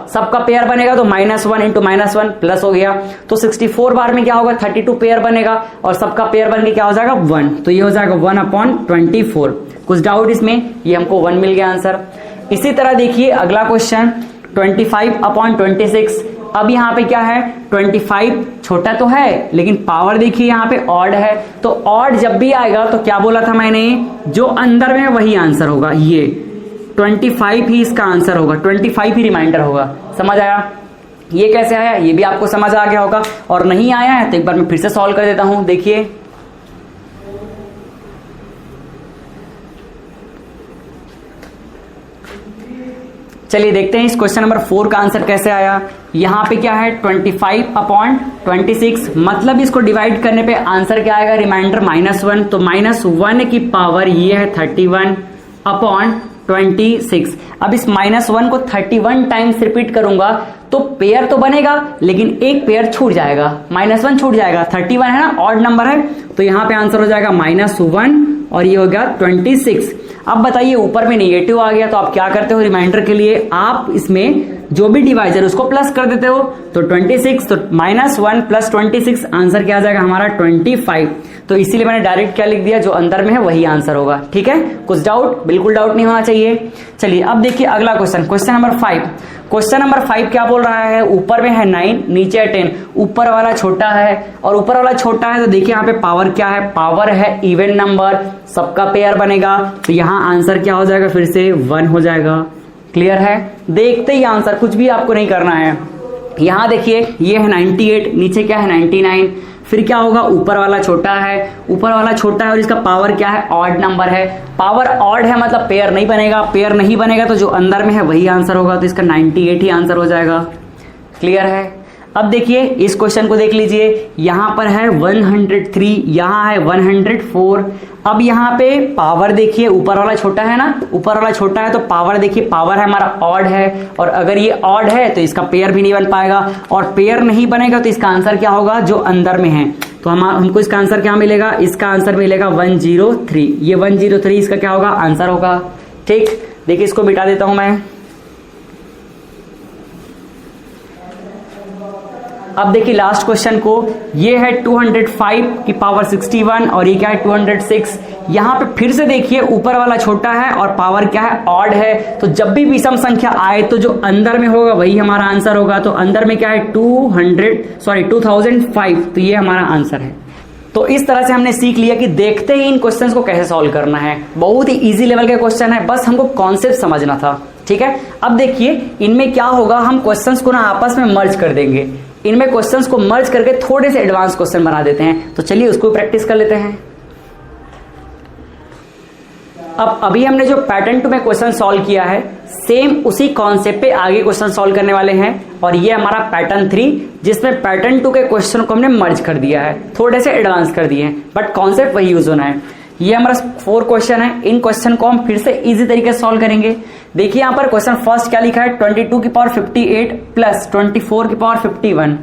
सबका पेयर बनेगा, तो -1 × -1 प्लस हो गया, तो 64 बार में क्या होगा? 32 पेयर बनेगा, और सबका पेयर बन के क्या हो जाएगा? 1। तो ये हो जाएगा 1/24। कुछ डाउट इसमें? ये हमको 1 मिल गया आंसर। इसी तरह देखिए अगला क्वेश्चन 25/26। अब यहाँ पे क्या है? 25 छोटा तो है लेकिन पावर देखिए यहाँ पे ऑड है, तो ऑड जब भी आएगा तो क्या बोला था मैंने? जो अंदर में वही आंसर होगा। ये 25 ही इसका आंसर होगा, 25 ही रिमाइंडर होगा। समझ आया? ये कैसे आया ये भी आपको समझ आ गया होगा, और नहीं आया है तो एक बार मैं फिर से सॉल्व कर देता हूं। देखिए चलिए देखते हैं इस क्वेश्चन नंबर 4 का आंसर कैसे आया। यहां पे क्या है 25/26, मतलब इसको डिवाइड करने पे आंसर क्या आएगा, रिमाइंडर -1, तो -1 की पावर ये है 31/26। अब इस -1 को 31 टाइम्स रिपीट करूंगा तो पेयर तो बनेगा, लेकिन एक पेयर छूट जाएगा, -1 छूट जाएगा। 31 है ना, ऑड नंबर है, तो यहां पे आंसर हो जाएगा -1 और ये हो गया 26। अब बताइए ऊपर में नेगेटिव आ गया तो आप क्या करते हो, रिमाइंडर के लिए आप इसमें जो भी डिवाइजर उसको प्लस कर देते हो, तो 26, तो -1 + 26 आंसर क्या आ जाएगा हमारा 25। तो इसीलिए मैंने डायरेक्ट क्या लिख दिया, जो अंदर में है वही आंसर होगा। ठीक है, कुछ डाउट? बिल्कुल डाउट नहीं होना चाहिए। चलिए अब देखिए अगला question, question number 5। Question number 5 क्या बोल रहा है, ऊपर में है 9, नीचे है 10, ऊपर वाला छोटा है और ऊपर वाला छोटा है, तो देखिए यहाँ पे पावर क्या है, पावर है इवन नंबर, सबका पेयर बनेगा, तो यहाँ आंसर क्या हो जाएगा, फिर से 1 हो जाएगा। क्लियर है? देखते ही आंसर, कुछ भी आपको नहीं करना है। यहां देखिए ये है 98, नीचे क्या है 99, फिर क्या होगा, ऊपर वाला छोटा है, ऊपर वाला छोटा है और इसका पावर क्या है, ऑड नंबर है। पावर ऑड है मतलब पेयर नहीं बनेगा, पेयर नहीं बनेगा तो जो अंदर में है वही आंसर होगा, तो इसका 98 ही आंसर हो जाएगा। क्लियर है? अब देखिए इस क्वेश्चन को देख लीजिए, यहां पर है 103, यहां है 104। अब यहाँ पे पावर देखिए, ऊपर वाला छोटा है ना, ऊपर वाला छोटा है तो पावर देखिए, पावर है हमारा ऑड है, और अगर ये ऑड है तो इसका पेयर भी नहीं बन पाएगा, और पेयर नहीं बनेगा तो इसका आंसर क्या होगा, जो अंदर में है। तो हमको इसका आंसर क्या मिलेगा, इसका आंसर मिलेगा 103। ये 103 इसका क्या होगा, आंसर होगा। ठीक, देखिए इसको मिटा देता हूं मैं। अब देखिए लास्ट क्वेश्चन को, ये है 205 की पावर 61 और ये क्या है 206। यहां पे फिर से देखिए ऊपर वाला छोटा है और पावर क्या है, ऑड है, तो जब भी विषम संख्या आए तो जो अंदर में होगा वही हमारा आंसर होगा। तो अंदर में क्या है 2005, तो ये हमारा आंसर है। तो इस तरह से हमने सीख लिया कि देखते ही इन क्वेश्चंस को कैसे सॉल्व करना है। बहुत ही इजी लेवल के क्वेश्चन है, बस हमको कॉन्सेप्ट समझना था। ठीक है, अब देखिए इनमें क्या होगा, हम क्वेश्चंस को ना आपस में मर्ज कर देंगे। इनमें क्वेश्चंस को मर्ज करके थोड़े से एडवांस क्वेश्चन बना देते हैं। तो चलिए उसको प्रैक्टिस कर लेते हैं। अब अभी हमने जो पैटर्न 2 में क्वेश्चन सॉल्व किया है, सेम उसी कॉन्सेप्ट पे आगे क्वेश्चन सॉल्व करने वाले हैं, और ये हमारा पैटर्न 3, जिसमें पैटर्न 2 के क्वेश्चन को हमने मर्ज कर दिया है, थोड़े से एडवांस कर दिए हैं, बट कॉन्सेप्ट वही यूज होना है। ये हमारा 4 क्वेश्चन है, इन क्वेश्चन को हम फिर से इजी तरीके से सॉल्व करेंगे। देखिए यहां पर क्वेश्चन फर्स्ट क्या लिखा है, 22 की पावर 58 प्लस 24 की पावर 51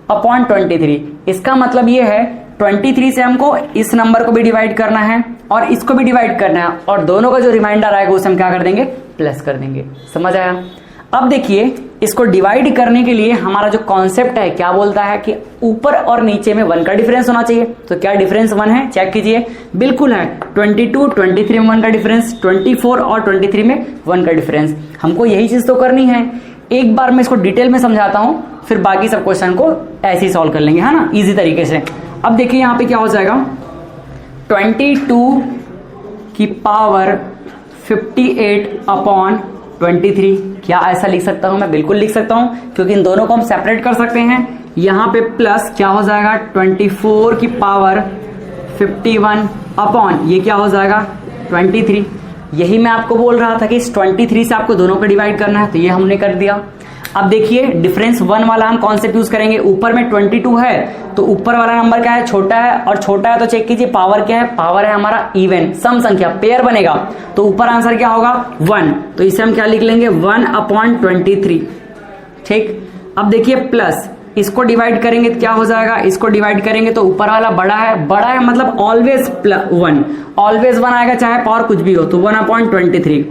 अपॉन 23। इसका मतलब ये है 23 से हमको इस नंबर को भी डिवाइड करना है और इसको भी डिवाइड करना है, और दोनों का जो रिमाइंडर आएगा उसे हम क्या कर देंगे, प्लस कर देंगे। समझ आया? अब देखिए इसको डिवाइड करने के लिए हमारा जो कॉन्सेप्ट है क्या बोलता है कि ऊपर और नीचे में 1 का डिफरेंस होना चाहिए। तो क्या डिफरेंस 1 है, चेक कीजिए, बिल्कुल है। 22, 23 में 1 का डिफरेंस, 24 और 23 में 1 का डिफरेंस। हमको यही चीज तो करनी है। एक बार मैं इसको डिटेल में समझाता हूं, फिर बाकी सब क्वेश्चन को ऐसे ही सॉल्व कर लेंगे, है ना, इजी तरीके से। अब देखिए यहां पे क्या हो जाएगा, 22 की पावर 58 अपॉन 23। क्या ऐसा लिख सकता हूं मैं? बिल्कुल लिख सकता हूं, क्योंकि इन दोनों को हम सेपरेट कर सकते हैं। यहां पे प्लस क्या हो जाएगा, 24 की पावर 51 अपॉन ये क्या हो जाएगा 23। यही मैं आपको बोल रहा था कि इस 23 से आपको दोनों को डिवाइड करना है, तो ये हमने कर दिया। अब देखिए डिफरेंस 1 वाला हम कॉन्सेप्ट यूज करेंगे। ऊपर में 22 है तो ऊपर वाला नंबर क्या है, छोटा है, और छोटा है तो चेक कीजिए पावर क्या है, पावर है हमारा इवन, सम संख्या, पेयर बनेगा, तो ऊपर आंसर क्या होगा 1। तो इसे हम क्या लिख लेंगे 1 अपॉन 23। ठीक, अब देखिए प्लस, इसको डिवाइड करेंगे तो क्या हो जाएगा, इसको डिवाइड करेंगे तो ऊपर वाला बड़ा है, बड़ा है मतलब ऑलवेज 1, ऑलवेज 1 आएगा चाहे पावर कुछ भी हो, तो 1 अपॉन 23।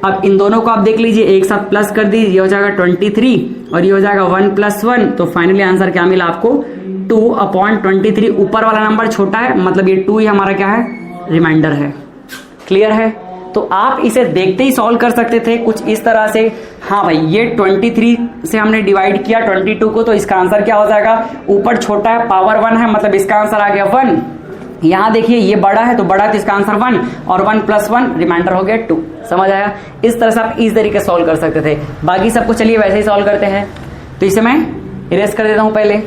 अब इन दोनों को आप देख लीजिए, एक साथ प्लस कर दीजिए, ये हो जाएगा 23 और ये हो जाएगा 1 + 1, तो फाइनली आंसर क्या मिला आपको 2 अपॉन 23। ऊपर वाला नंबर छोटा है मतलब ये 2 ही हमारा क्या है, रिमाइंडर है। क्लियर है? तो आप इसे देखते ही सॉल्व कर सकते थे कुछ इस तरह से। हाँ भाई, ये 23 से हमने डिवाइड किया 22 को, तो इसका आंसर क्या हो जाएगा, ऊपर छोटा है पावर 1 है मतलब इसका आंसर आ गया 1। यहां देखिए ये बड़ा है तो बड़ा, तो इसका आंसर 1 और 1 + 1 रिमाइंडर हो गया 2। समझ आया? इस तरह से आप इस तरीके से सॉल्व कर सकते थे। बाकी सबको चलिए वैसे ही सॉल्व करते हैं। तो इसे मैं इरेज कर देता हूं पहले।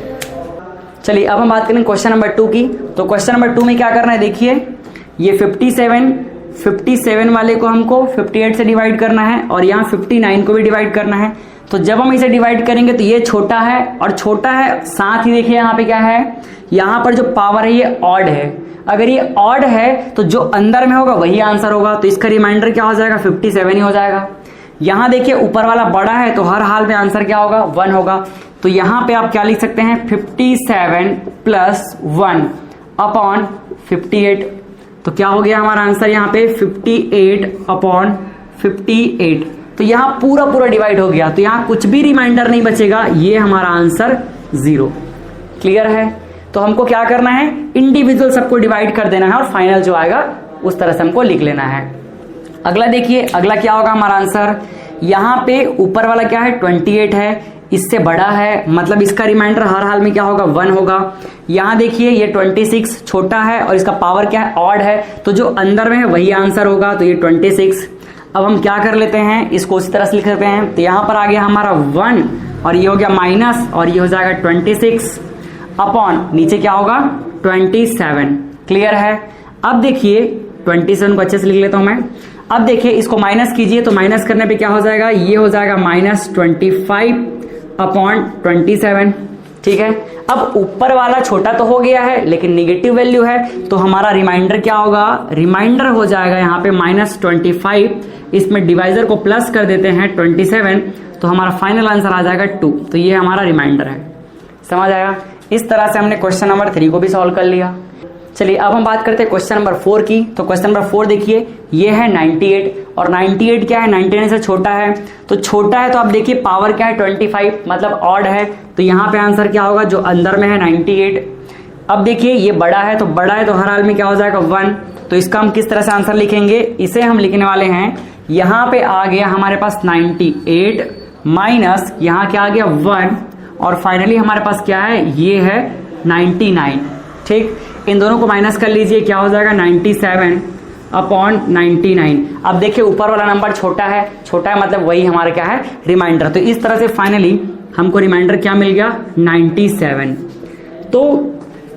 चलिए अब हम बात करें क्वेश्चन नंबर 2 की। तो क्वेश्चन नंबर 2 में क्या करना है, देखिए ये 57 वाले को हमको 58 से डिवाइड करना है और यहाँ 59 को भी डिवाइड करना है। तो जब हम इसे डिवाइड करेंगे तो ये छोटा है और छोटा है, साथ ही देखिए यहाँ पे क्या है, यहाँ पर जो पावर है ये ऑड है। अगर ये ऑड है तो जो अंदर में होगा वही आंसर होगा। तो इसका रिमाइंडर क्या हो जाएगा, 57 ही हो जाएगा। यहाँ देखिए ऊपर वाला बड़ा है तो हर हाल में आंसर क्या होगा, 1 होगा। तो यहाँ पे आप क्या लिख सकते हैं, 57 + 1 अपॉन 58। तो क्या हो गया हमारा आंसर यहाँ पे 58/58। तो यहाँ पूरा डिवाइड हो गया, तो यहाँ कुछ भी रिमाइंडर नहीं बचेगा, ये हमारा आंसर 0। क्लियर है? तो हमको क्या करना है, इंडिविजुअल सबको डिवाइड कर देना है और फाइनल जो आएगा उस तरह से हमको लिख लेना है। अगला देखिए, अगला क्या होगा हमारा आंसर, यहाँ पे ऊपर वाला क्या है 28 है, इससे बड़ा है, मतलब इसका रिमाइंडर हर हाल में क्या होगा, 1 होगा। यहाँ देखिए ये 26 छोटा है और इसका पावर क्या है, ऑड है, तो जो अंदर में है वही आंसर होगा, तो ये 26। अब हम क्या कर लेते हैं, इसको इसी तरह से लिख देते हैं। तो यहाँ पर आ गया हमारा 1 और ये हो गया माइनस और ये हो जाएगा 26 अपॉन नीचे क्या होगा 27। क्लियर है? अब देखिए 27 को अच्छे से लिख लेता हूं मैं। अब देखिए इसको माइनस कीजिए, तो माइनस करने पे क्या हो जाएगा, ये हो जाएगा -25/27। ठीक है? अब ऊपर वाला छोटा तो हो गया है लेकिन निगेटिव वैल्यू है, तो हमारा रिमाइंडर क्या होगा, रिमाइंडर हो जाएगा यहाँ पे -25। इसमें डिवाइजर को प्लस कर देते हैं 27, तो हमारा फाइनल आंसर आ जाएगा 2। तो ये हमारा रिमाइंडर है। समझ आया? इस तरह से हमने क्वेश्चन नंबर 3 को भी सॉल्व कर लिया। चलिए अब हम बात करते हैं क्वेश्चन नंबर 4 की। तो क्वेश्चन नंबर 4 देखिए, ये है 98 और 98 क्या है, 99 से छोटा है। तो छोटा है तो आप देखिए पावर क्या है 25, मतलब ऑड है, तो यहाँ पे आंसर क्या होगा, जो अंदर में है 98। अब देखिए ये बड़ा है, तो बड़ा है तो हर हाल में क्या हो जाएगा 1। तो इसका हम किस तरह से आंसर लिखेंगे, इसे हम लिखने वाले हैं, यहाँ पे आ गया हमारे पास 98 माइनस यहाँ क्या आ गया 1 और फाइनली हमारे पास क्या है, ये है 99। ठीक, इन दोनों को माइनस कर लीजिए, क्या हो जाएगा 97/99। अब देखिए ऊपर वाला नंबर छोटा है मतलब वही हमारा क्या है, रिमाइंडर। तो इस तरह से फाइनली हमको रिमाइंडर क्या मिल गया, 97। तो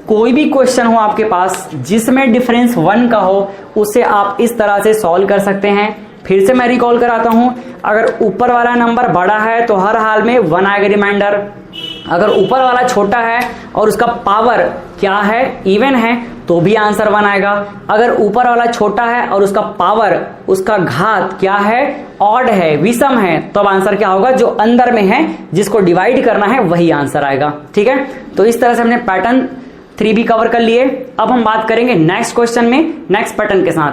कोई भी क्वेश्चन हो आपके पास जिसमें डिफरेंस 1 का हो, उसे आप इस तरह से सॉल्व कर सकते हैं। फिर से मैं रिकॉल कराता हूं, अगर ऊपर वाला नंबर बड़ा है तो हर हाल में 1 आएगा रिमाइंडर। अगर ऊपर वाला छोटा है और उसका पावर क्या है, इवन है, तो भी आंसर 1 आएगा। अगर ऊपर वाला छोटा है और उसका पावर, उसका घात क्या है, ऑड है, विषम है, तो अब आंसर क्या होगा, जो अंदर में है जिसको डिवाइड करना है वही आंसर आएगा। ठीक है? तो इस तरह से हमने पैटर्न 3 भी कवर कर लिए। अब हम बात करेंगे नेक्स्ट क्वेश्चन में नेक्स्ट पैटर्न के साथ।